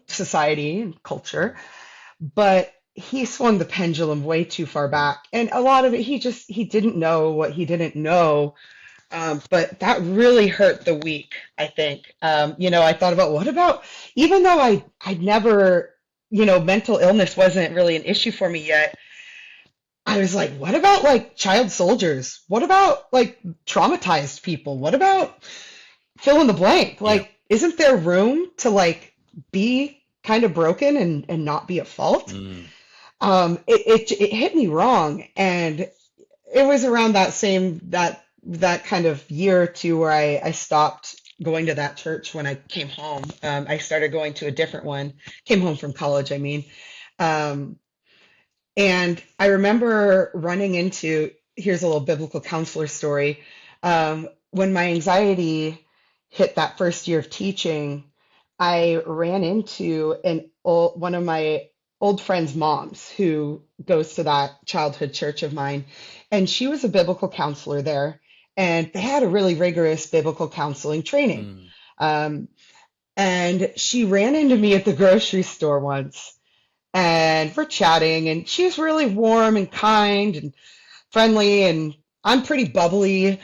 Speaker 2: society and culture.
Speaker 1: Mm,
Speaker 2: But he swung the pendulum way too far
Speaker 1: mm,
Speaker 2: back. And a lot of it, he didn't know what he didn't know. But that really hurt the weak, I think. I thought about, what about, even though I'd never, mental illness wasn't really an issue for me yet. I was like, what about like child soldiers? What about like traumatized people? What about fill in the blank?
Speaker 1: yeah.
Speaker 2: Like, isn't there room to like be kind of broken and not be at fault?
Speaker 1: Mm,
Speaker 2: It hit me wrong, and it was around that kind of year or two where I stopped going to that church when I came home. I started going to a different one. Came home from college, I mean. Um, and I remember running into, here's a little biblical counselor story. When my anxiety hit that first year of teaching, I ran into one of my old friend's moms who goes to that childhood church of mine. And she was a biblical counselor there. And they had a really rigorous biblical counseling training.
Speaker 1: mm,
Speaker 2: Um, and she ran into me at the grocery store once, and we're chatting, and she was really warm and kind and friendly, and I'm pretty bubbly,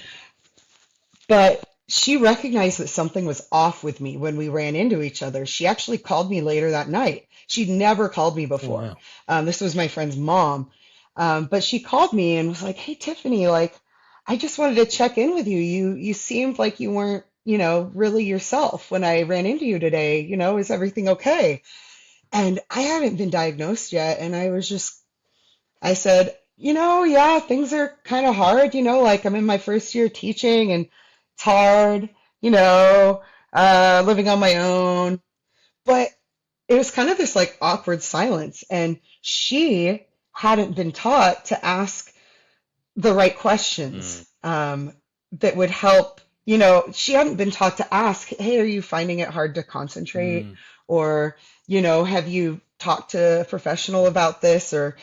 Speaker 2: but she recognized that something was off with me when we ran into each other. She actually called me later that night. She'd never called me
Speaker 1: oh,
Speaker 2: before.
Speaker 1: wow.
Speaker 2: This was my friend's mom. But she called me and was like, "Hey, Tiffany, like, I just wanted to check in with you. You seemed like you weren't, really yourself when I ran into you today. Is everything okay?" And I hadn't been diagnosed yet. And I said, yeah, things are kind of hard, like I'm in my first year teaching and it's hard, living on my own. But it was kind of this like awkward silence. And she hadn't been taught to ask the right
Speaker 1: Mm,
Speaker 2: questions, that would help. She hadn't been taught to ask, hey, are you finding it hard to concentrate?
Speaker 1: mm,
Speaker 2: Or, have you talked to a professional about this? Or,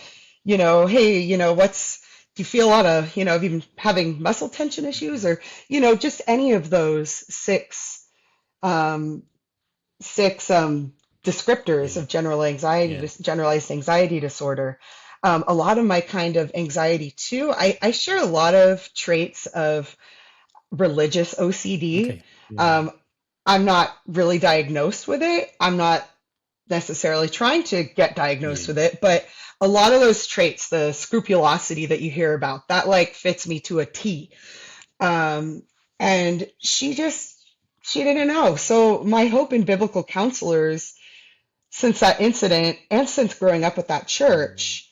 Speaker 2: hey, do you feel a lot of, have you been having muscle tension issues?
Speaker 1: mm,
Speaker 2: Or, just any of those um, six descriptors
Speaker 1: Yeah.
Speaker 2: of
Speaker 1: Yeah.
Speaker 2: generalized anxiety disorder. A lot of my kind of anxiety too, I share a lot of traits of religious OCD.
Speaker 1: Okay. Yeah.
Speaker 2: Um, I'm not really diagnosed with it. I'm not necessarily trying to get diagnosed
Speaker 1: Yeah.
Speaker 2: with it, but a lot of those traits, the scrupulosity that you hear about, that like fits me to a T. Um, and she didn't know. So my hope in biblical counselors, since that incident and since growing up at that
Speaker 1: Mm.
Speaker 2: church,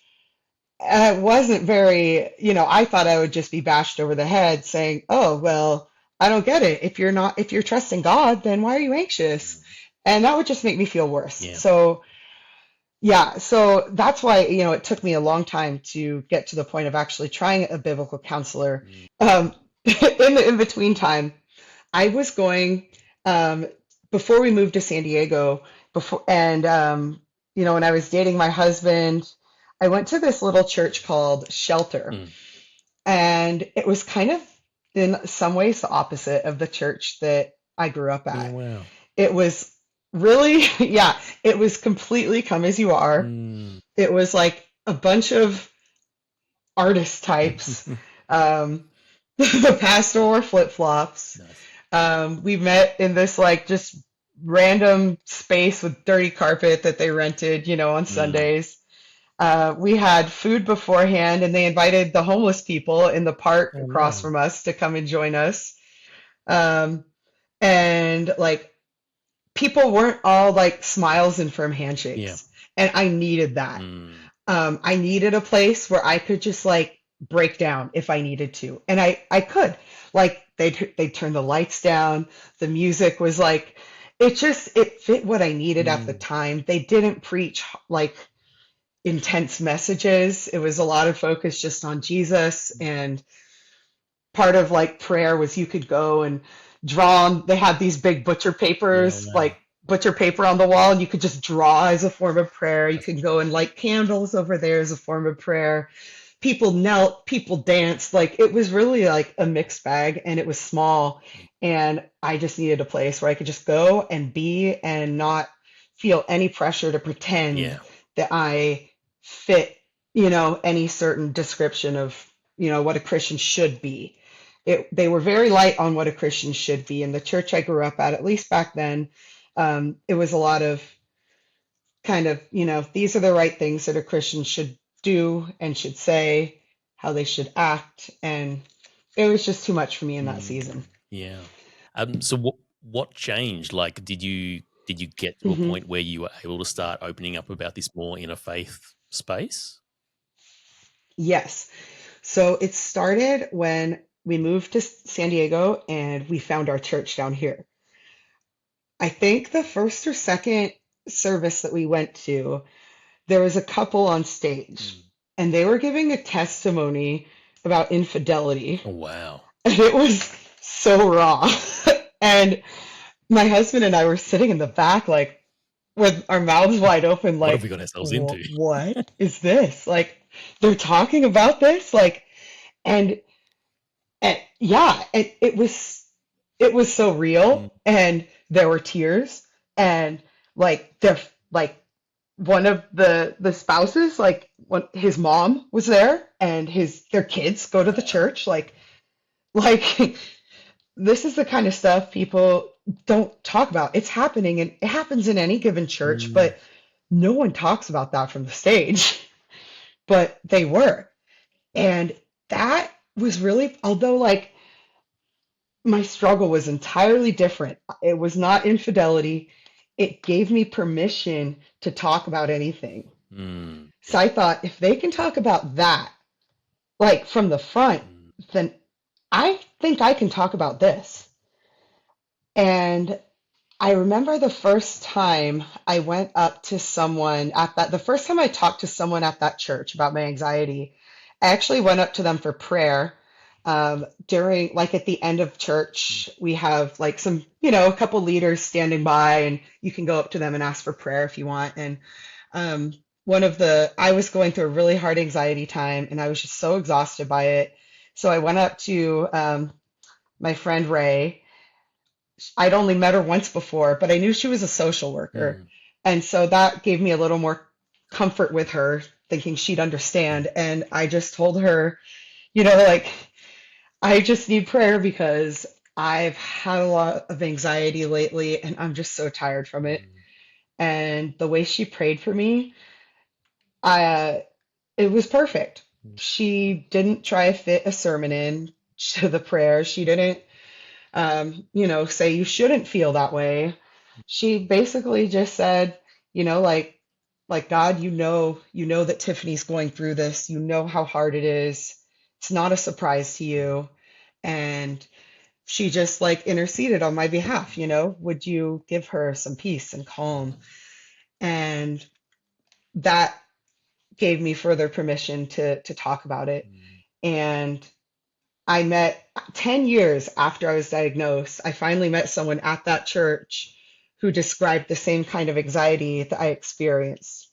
Speaker 2: wasn't very, I thought I would just be bashed over the head saying, oh, well, I don't get it. If you're trusting God, then why are you anxious?
Speaker 1: Mm.
Speaker 2: And that would just make me feel worse.
Speaker 1: Yeah.
Speaker 2: So yeah, so that's why, it took me a long time to get to the point of actually trying a biblical counselor.
Speaker 1: Mm.
Speaker 2: In the in between time, I was going before we moved to San Diego, when I was dating my husband, I went to this little church called Shelter,
Speaker 1: Mm.
Speaker 2: and it was kind of in some ways the opposite of the church that I grew up
Speaker 1: Yeah.
Speaker 2: at.
Speaker 1: Wow.
Speaker 2: It was really, yeah, it was completely come as you are.
Speaker 1: Mm.
Speaker 2: It was like a bunch of artist types. Um, the pastor wore flip-flops.
Speaker 1: Nice.
Speaker 2: We met in this like just random space with dirty carpet that they rented, on
Speaker 1: Mm.
Speaker 2: Sundays. We had food beforehand, and they invited the homeless people in the park
Speaker 1: Oh,
Speaker 2: across
Speaker 1: no.
Speaker 2: from us to come and join us. Um, and like people weren't all like smiles and firm
Speaker 1: Yeah.
Speaker 2: handshakes. And I needed that.
Speaker 1: Mm.
Speaker 2: I needed a place where I could just like break down if I needed to. And I could. Like they'd turn the lights down. The music was like it fit what I needed at the
Speaker 1: Mm.
Speaker 2: time. They didn't preach like intense messages. It was a lot of focus just on Jesus, and part of like prayer was you could go and draw on, they had these big
Speaker 1: Yeah.
Speaker 2: like
Speaker 1: Wow.
Speaker 2: butcher paper on the wall, and you could just draw as a form of prayer. You
Speaker 1: That's
Speaker 2: could go and light candles over there as a form of prayer. People knelt, people danced. Like it was really like a mixed bag, and it was small. And I just needed a place where I could just go and be and not feel any pressure to pretend
Speaker 1: yeah.
Speaker 2: that I fit, any certain description of, what a Christian should be. They were very light on what a Christian should be. In the church I grew up at least back then, it was a lot of kind of, these are the right things that a Christian should do and should say, how they should act. And it was just too much for me in that
Speaker 1: Mm.
Speaker 2: season.
Speaker 1: Yeah. So what changed? Like, did you get to a
Speaker 2: hmm
Speaker 1: point where you were able to start opening up about this more in a faith space?
Speaker 2: Yes. So it started when we moved to San Diego and we found our church down here. I think the first or second service that we went to, there was a couple on stage
Speaker 1: Mm.
Speaker 2: and they were giving a testimony about infidelity.
Speaker 1: Oh, wow.
Speaker 2: And it was so raw. And my husband and I were sitting in the back, like with our mouths wide open,
Speaker 1: What have
Speaker 2: like,
Speaker 1: we got ourselves into?
Speaker 2: What is this? Like, they're talking about this? Like, and, and yeah, it was so
Speaker 1: Mm.
Speaker 2: real, and there were tears, and like, like one of the spouses, like his mom was there, and their kids go to the
Speaker 1: Wow.
Speaker 2: church, like this is the kind of stuff people don't talk about. It's happening, and it happens in any given church,
Speaker 1: Mm.
Speaker 2: but no one talks about that from the stage. But they were. And that was really, although like my struggle was entirely different, it was not infidelity. It gave me permission to talk about anything.
Speaker 1: Mm.
Speaker 2: So
Speaker 1: Yeah.
Speaker 2: I thought if they can talk about that, like from the front,
Speaker 1: Mm.
Speaker 2: then I think I can talk about this. And I remember the first time I went up to someone the first time I talked to someone at that church about my anxiety, I actually went up to them for prayer. During, like at the end of
Speaker 1: Mm.
Speaker 2: church, we have like a couple leaders standing by, and you can go up to them and ask for prayer if you want. And um, I was going through a really hard anxiety time, and I was just so exhausted by it. So I went up to my friend Ray. I'd only met her once before, but I knew she was a social worker.
Speaker 1: Mm.
Speaker 2: And so that gave me a little more comfort with her, thinking she'd
Speaker 1: Mm.
Speaker 2: understand. And I just told her, like, I just need prayer because I've had a lot of anxiety lately and I'm just so tired from it.
Speaker 1: Mm.
Speaker 2: And the way she prayed for me, I, it was perfect.
Speaker 1: Mm.
Speaker 2: She didn't try to fit a sermon in to the prayer. She didn't, say you shouldn't feel that way. She basically just said, like God, you know that Tiffany's going through this. You know how hard it is. It's not a surprise to you. And she just like interceded on my behalf, would you give her some peace and calm? And that gave me further permission to talk about it.
Speaker 1: Mm.
Speaker 2: And I met 10 years after I was diagnosed, I finally met someone at that church who described the same kind of anxiety that I experienced.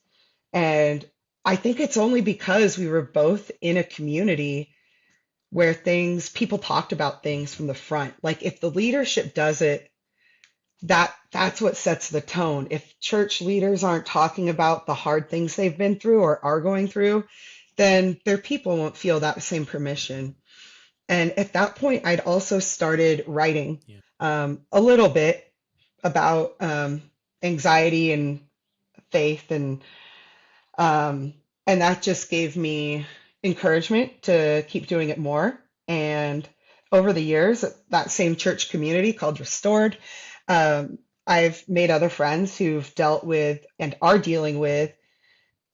Speaker 2: And I think it's only because we were both in a community where people talked about things from the front. Like if the leadership does it, that's what sets the tone. If church leaders aren't talking about the hard things they've been through or are going through, then their people won't feel that same permission. And at that point, I'd also started writing
Speaker 1: Yeah.
Speaker 2: a little bit about anxiety and faith, um, and that just gave me encouragement to keep doing it more. And over the years, that same church community called Restored, um, I've made other friends who've dealt with and are dealing with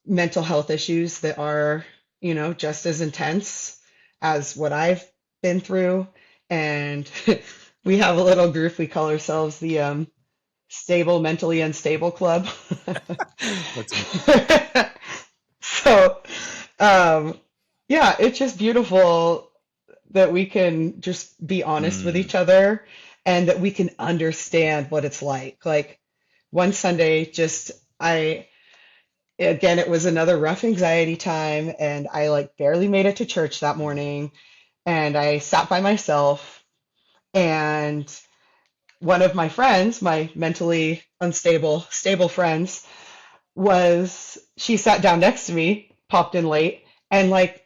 Speaker 2: mental health issues that are, just as intense as what I've been through. And we have a little group, we call ourselves the Stable Mentally Unstable Club.
Speaker 1: That's amazing.
Speaker 2: So, um, yeah, it's just beautiful that we can just be honest with
Speaker 1: Mm.
Speaker 2: each other and that we can understand what it's like. Like one Sunday, again, it was another rough anxiety time, and I like barely made it to church that
Speaker 1: Mm.
Speaker 2: morning. And I sat by myself, and one of my friends, my mentally unstable, stable friends, she sat down next to me, popped in late, and like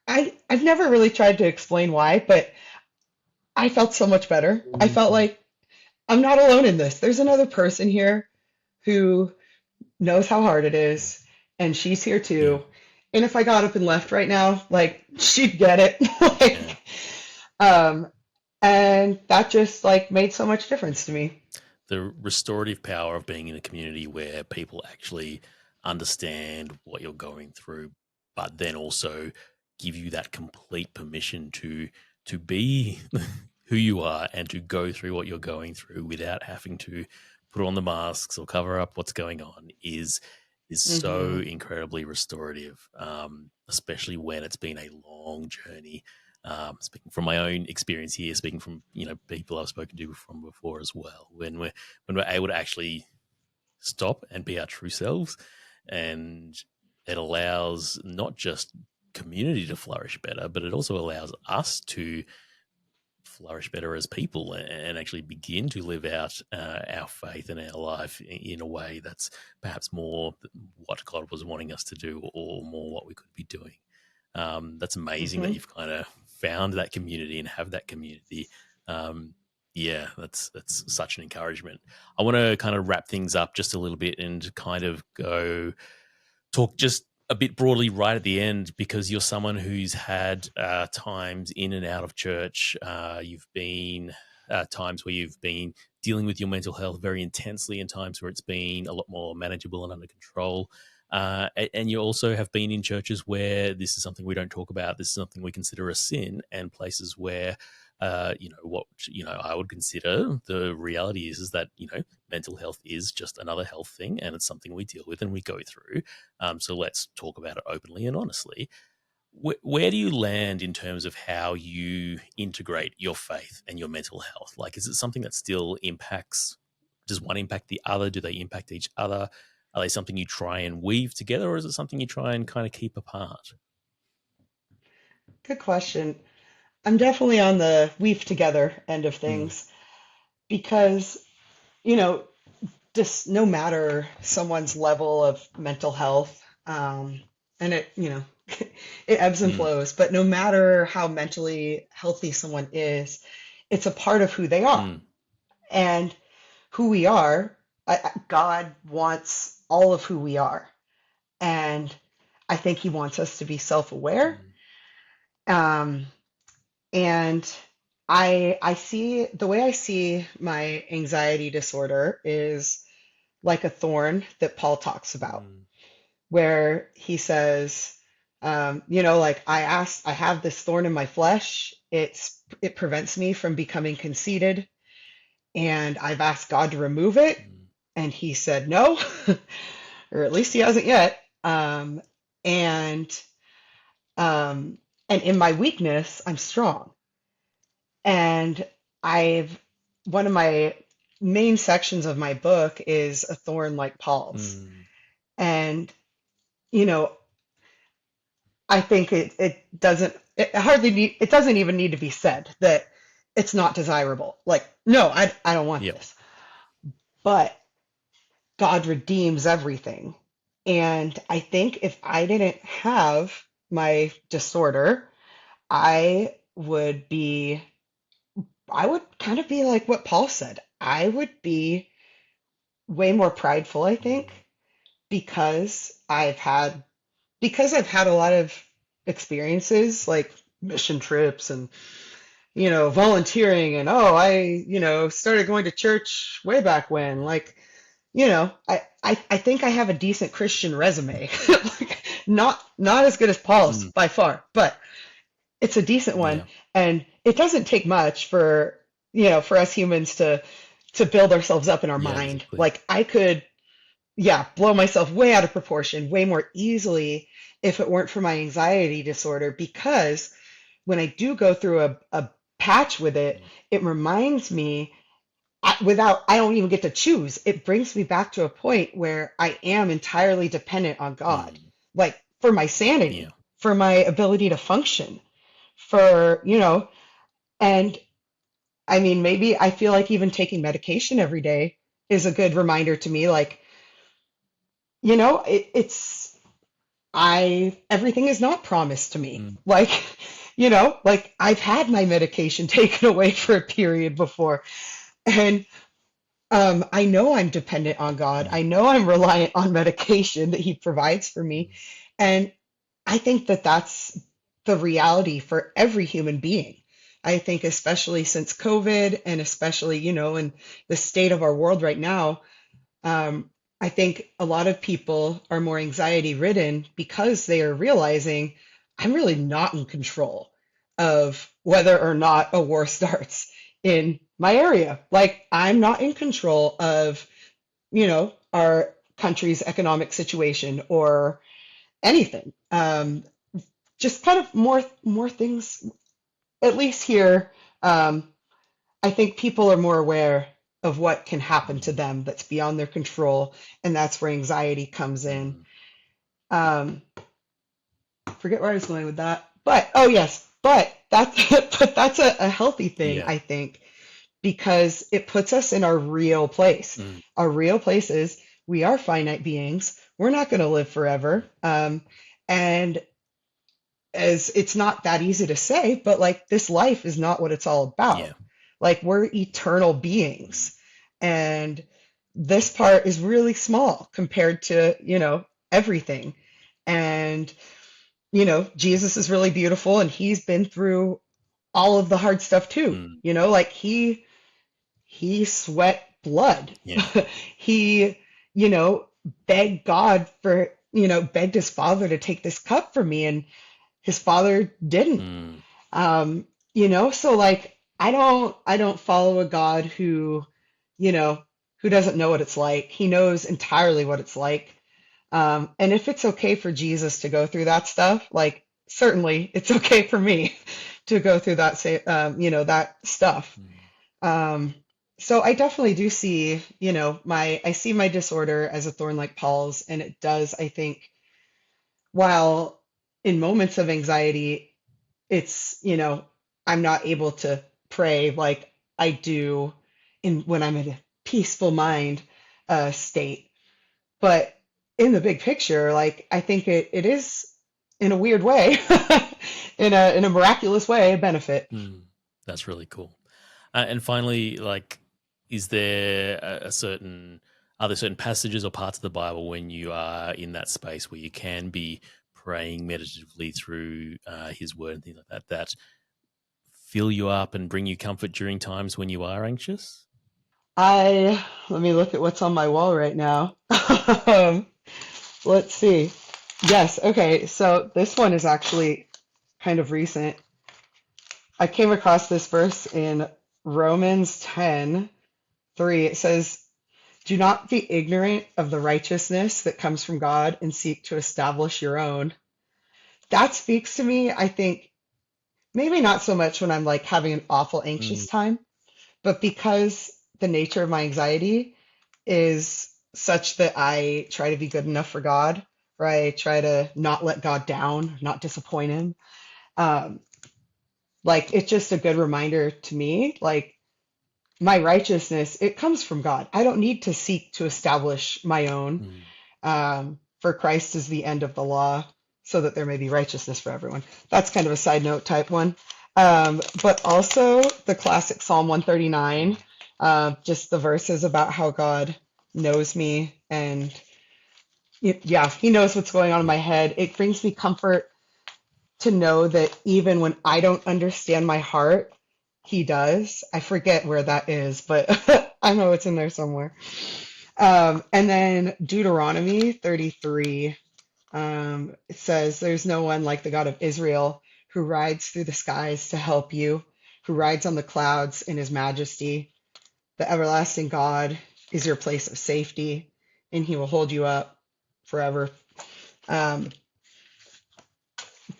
Speaker 2: I've never really tried to explain why, but I felt so much better. I felt
Speaker 1: Mm.
Speaker 2: like I'm not alone in this. There's another person here who knows how hard it
Speaker 1: Mm.
Speaker 2: is, and she's here
Speaker 1: Yeah.
Speaker 2: too. And if I got up and left right now, like she'd get it.
Speaker 1: Yeah.
Speaker 2: like, um, and that just like made so much difference to me.
Speaker 1: The restorative power of being in a community where people actually understand what you're going through, but then also give you that complete permission to be who you are and to go through what you're going through without having to put on the masks or cover up what's going on is so
Speaker 2: Hmm.
Speaker 1: incredibly restorative, especially when it's been a long journey. Speaking from my own experience here, speaking from people I've spoken to from before as well, when we're able to actually stop and be our true selves, and it allows not just community to flourish better, but it also allows us to flourish better as people and actually begin to live out our faith and our life in a way that's perhaps more what God was wanting us to do or more what we could be doing. That's amazing that
Speaker 2: Hmm.
Speaker 1: you've kind of found that community and have that community. Um, yeah, that's such an encouragement. I want to kind of wrap things up just a little bit and kind of go talk just a bit broadly right at the end, because you're someone who's had times in and out of church. You've been times where you've been dealing with your mental health very intensely, and times where it's been a lot more manageable and under control. And you also have been in churches where this is something we don't talk about. This is something we consider a sin, and places where, what I would consider the reality is that mental health is just another health thing, and it's something we deal with and we go through. So let's talk about it openly and honestly. Where do you land in terms of how you integrate your faith and your mental health? Like, is it something that still impacts? Does one impact the other? Do they impact each other? Are they something you try and weave together, or is it something you try and kind of keep apart?
Speaker 2: Good question. I'm definitely on the weave together end of
Speaker 1: Mm.
Speaker 2: things because, you know, just no matter someone's level of mental health, and it, it ebbs and
Speaker 1: Mm,
Speaker 2: flows, but no matter how mentally healthy someone is, it's a part of who they are.
Speaker 1: mm,
Speaker 2: And who we are, God wants all of who we are. And I think he wants us to be self-aware.
Speaker 1: mm,
Speaker 2: Um, and I see the way I see my anxiety disorder is like a thorn that Paul talks about,
Speaker 1: mm,
Speaker 2: where he says, like I have this thorn in my flesh. It prevents me from becoming conceited, and I've asked God to remove it,
Speaker 1: mm,
Speaker 2: and he said no, or at least he hasn't yet. And um, and in my weakness, I'm strong. And I've one of my main sections of my book is a thorn like Paul's.
Speaker 1: mm.
Speaker 2: And, you know, I think it doesn't even need to be said that it's not desirable. Like, no, I don't want
Speaker 1: Yep.
Speaker 2: this. But God redeems everything. And I think if I didn't have my disorder, I would be, I would kind of be like what Paul said. I would be way more prideful, I think,
Speaker 1: Mm,
Speaker 2: because I've had a lot of experiences like mission trips and volunteering and started going to church way back when. Like, I think I have a decent Christian resume. Like, not as good as Paul's
Speaker 1: mm.
Speaker 2: by far, but it's a decent one.
Speaker 1: Yeah.
Speaker 2: And it doesn't take much for us humans to build ourselves up in our
Speaker 1: Yeah,
Speaker 2: mind.
Speaker 1: exactly.
Speaker 2: Like I could, yeah, blow myself way out of proportion, way more easily if it weren't for my anxiety disorder, because when I do go through a patch with it,
Speaker 1: Mm,
Speaker 2: it reminds me I don't even get to choose. It brings me back to a point where I am entirely dependent on God,
Speaker 1: mm.
Speaker 2: like for my
Speaker 1: Yeah.
Speaker 2: sanity, for my ability to function, for, and I mean, maybe I feel like even taking medication every day is a good reminder to me, like, everything is not promised to me.
Speaker 1: Mm,
Speaker 2: Like, like I've had my medication taken away for a period before. And I know I'm dependent on God.
Speaker 1: yeah.
Speaker 2: I know I'm reliant on medication that He provides for me.
Speaker 1: Mm,
Speaker 2: And I think that that's the reality for every human being. I think, especially since COVID and especially, in the state of our world right now, um, I think a lot of people are more anxiety ridden because they are realizing I'm really not in control of whether or not a war starts in my area. Like, I'm not in control of, our country's economic situation or anything. Just kind of more things, at least here. Um, I think people are more aware of what can happen to
Speaker 1: mm,
Speaker 2: them that's beyond their control, and that's where anxiety comes in.
Speaker 1: mm.
Speaker 2: Um, forget where I was going with that, but oh yes, but that's but that's a healthy thing,
Speaker 1: Yeah.
Speaker 2: I think, because it puts us in our real place.
Speaker 1: Mm,
Speaker 2: Our real place is we are finite beings. We're not going to live forever, and as it's not that easy to say, but like this life is not what it's all
Speaker 1: yeah.
Speaker 2: about. Like we're eternal
Speaker 1: Mm,
Speaker 2: beings. And this part is really small compared to, everything. And, Jesus is really beautiful and he's been through all of the hard stuff too.
Speaker 1: mm.
Speaker 2: Like he sweat blood.
Speaker 1: Yeah.
Speaker 2: He, you know, begged God begged his father to take this cup from me, and his father didn't.
Speaker 1: Mm,
Speaker 2: So like I don't follow a God you know, who doesn't know what it's like. He knows entirely what it's like. And if it's okay for Jesus to go through that stuff, like certainly it's okay for me to go through that stuff.
Speaker 1: mm,
Speaker 2: Um, so I definitely do see, I see my disorder as a thorn like Paul's, and it does, I think, while in moments of anxiety, it's, I'm not able to pray like I do when I'm in a peaceful mind. state. But in the big picture, like I think it is in a weird way, in a miraculous way, a benefit.
Speaker 1: Mm, that's really cool. And finally, like, is there a certain are there certain passages or parts of the Bible when you are in that space where you can be praying meditatively through His Word and things like that that fill you up and bring you comfort during times when you are anxious?
Speaker 2: I Let me look at what's on my wall right now. Um, let's see. Yes, okay. So this one is actually kind of recent. I came across this verse in Romans 10:3. It says, "Do not be ignorant of the righteousness that comes from God and seek to establish your own." That speaks to me, I think, maybe not so much when I'm like having an awful anxious
Speaker 1: Mm,
Speaker 2: time, but because the nature of my anxiety is such that I try to be good enough for God, or I try to not let God down, not disappoint him. Um, like it's just a good reminder to me, like my righteousness, it comes from God. I don't need to seek to establish my own.
Speaker 1: mm,
Speaker 2: For Christ is the end of the law, so that there may be righteousness for everyone. That's kind of a side note type one. But also the classic Psalm 139, just the verses about how God knows me and yeah, he knows what's going on in
Speaker 1: yeah.
Speaker 2: my head. It brings me comfort to know that even when I don't understand my heart, he does. I forget where that is, but I know it's in there somewhere. And then Deuteronomy 33, it says, "There's no one like the God of Israel who rides through the skies to help you, who rides on the clouds in his majesty. The everlasting God is your place of safety, and he will hold you up forever." Um,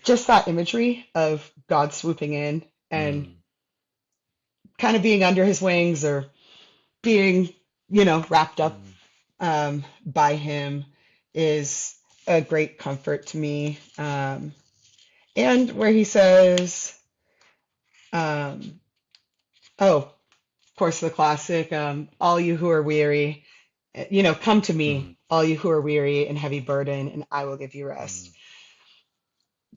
Speaker 2: just that imagery of God swooping in and
Speaker 1: Mm,
Speaker 2: kind of being under his wings or being, wrapped up
Speaker 1: mm,
Speaker 2: by him is a great comfort to me. And where he says, um, oh, of course, the classic, all you who are weary, come to
Speaker 1: mm,
Speaker 2: me, all you who are weary and heavy burden, and I will give you
Speaker 1: mm,
Speaker 2: rest.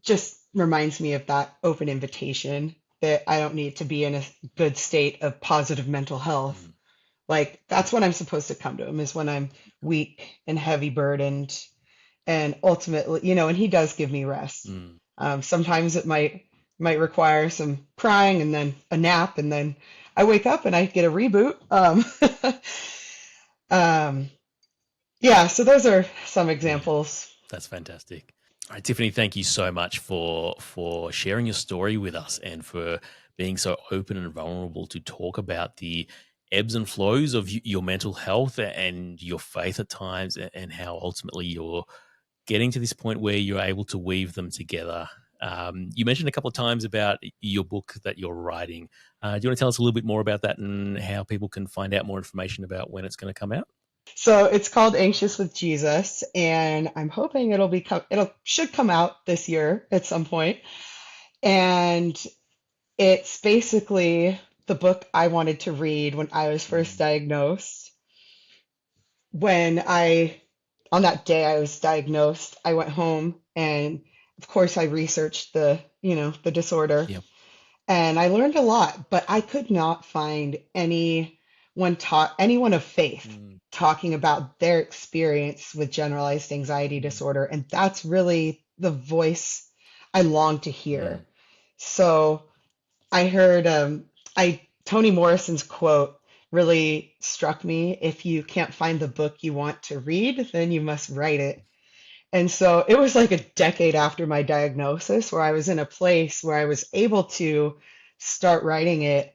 Speaker 2: Just reminds me of that open invitation that I don't need to be in a good state of positive mental health.
Speaker 1: mm.
Speaker 2: Like that's when I'm supposed to come to him is when I'm weak and heavy burdened and ultimately, and he does give me rest.
Speaker 1: Mm.
Speaker 2: Sometimes it might require some crying and then a nap and then I wake up and I get a reboot. Um, yeah, so those are some
Speaker 1: Yeah,
Speaker 2: examples.
Speaker 1: that's fantastic. All right, Tiffany, thank you so much for sharing your story with us and for being so open and vulnerable to talk about the ebbs and flows of your mental health and your faith at times, and how ultimately you're getting to this point where you're able to weave them together. You mentioned a couple of times about your book that you're writing. Do you want to tell us a little bit more about that and how people can find out more information about when it's going to come out?
Speaker 2: So it's called Anxious with Jesus, and I'm hoping it'll should come out this year at some point. And it's basically the book I wanted to read when I was first
Speaker 1: Mm,
Speaker 2: diagnosed. When I On that day I was diagnosed, I went home and of course I researched the disorder
Speaker 1: yep.
Speaker 2: and I learned a lot, but I could not find anyone of faith
Speaker 1: Mm,
Speaker 2: talking about their experience with generalized anxiety
Speaker 1: mm,
Speaker 2: disorder, and that's really the voice I long to hear.
Speaker 1: mm,
Speaker 2: So I heard I Toni Morrison's quote really struck me. If you can't find the book you want to read, then you must write it. And so it was like a decade after my diagnosis where I was in a place where I was able to start writing it.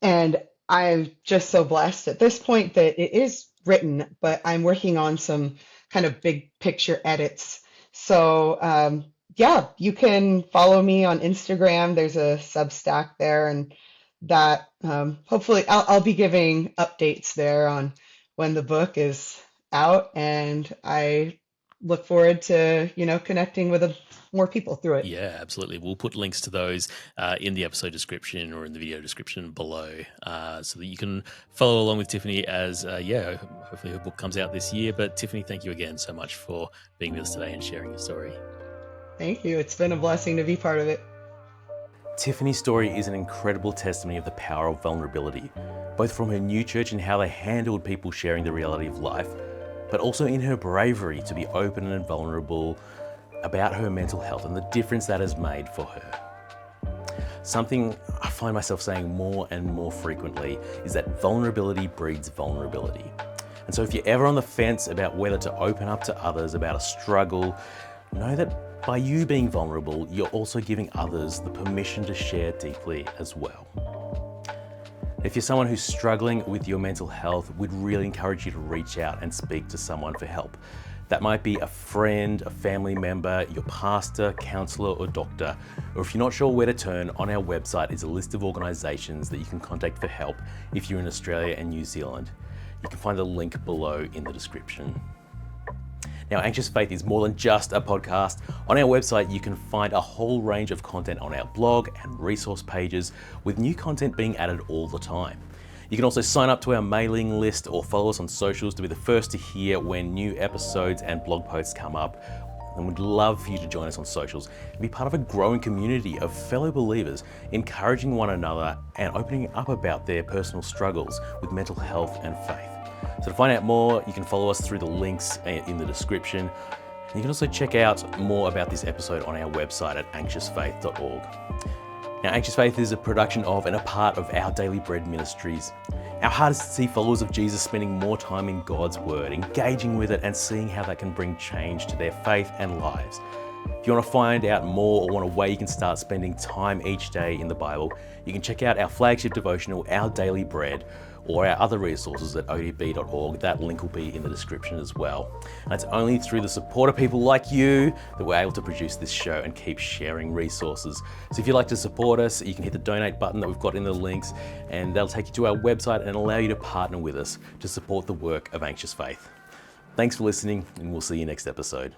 Speaker 2: And I'm just so blessed at this point that it is written, but I'm working on some kind of big picture edits. So, yeah, you can follow me on Instagram. There's a Substack there, and that hopefully I'll be giving updates there on when the book is out. And I look forward to, connecting with more people through it.
Speaker 1: Yeah, absolutely. We'll put links to those in the episode description or in the video description below, so that you can follow along with Tiffany as, hopefully her book comes out this year. But Tiffany, thank you again so much for being with us today and sharing your story.
Speaker 2: Thank you. It's been a blessing to be part of it.
Speaker 1: Tiffany's story is an incredible testimony of the power of vulnerability, both from her new church and how they handled people sharing the reality of life, but also in her bravery to be open and vulnerable about her mental health and the difference that has made for her. Something I find myself saying more and more frequently is that vulnerability breeds vulnerability. And so if you're ever on the fence about whether to open up to others about a struggle, know that by you being vulnerable, you're also giving others the permission to share deeply as well. If you're someone who's struggling with your mental health, we'd really encourage you to reach out and speak to someone for help. That might be a friend, a family member, your pastor, counselor, or doctor. Or if you're not sure where to turn, on our website is a list of organisations that you can contact for help if you're in Australia and New Zealand. You can find the link below in the description. Now, Anxious Faith is more than just a podcast. On our website, you can find a whole range of content on our blog and resource pages, with new content being added all the time. You can also sign up to our mailing list or follow us on socials to be the first to hear when new episodes and blog posts come up. And we'd love for you to join us on socials and be part of a growing community of fellow believers, encouraging one another and opening up about their personal struggles with mental health and faith. So to find out more, you can follow us through the links in the description. And you can also check out more about this episode on our website at anxiousfaith.org. Now, Anxious Faith is a production of and a part of Our Daily Bread Ministries. Our heart is to see followers of Jesus spending more time in God's Word, engaging with it and seeing how that can bring change to their faith and lives. If you want to find out more or want a way you can start spending time each day in the Bible, you can check out our flagship devotional, Our Daily Bread, or our other resources at odb.org. That link will be in the description as well. And it's only through the support of people like you that we're able to produce this show and keep sharing resources. So if you'd like to support us, you can hit the donate button that we've got in the links, and that'll take you to our website and allow you to partner with us to support the work of Anxious Faith. Thanks for listening, and we'll see you next episode.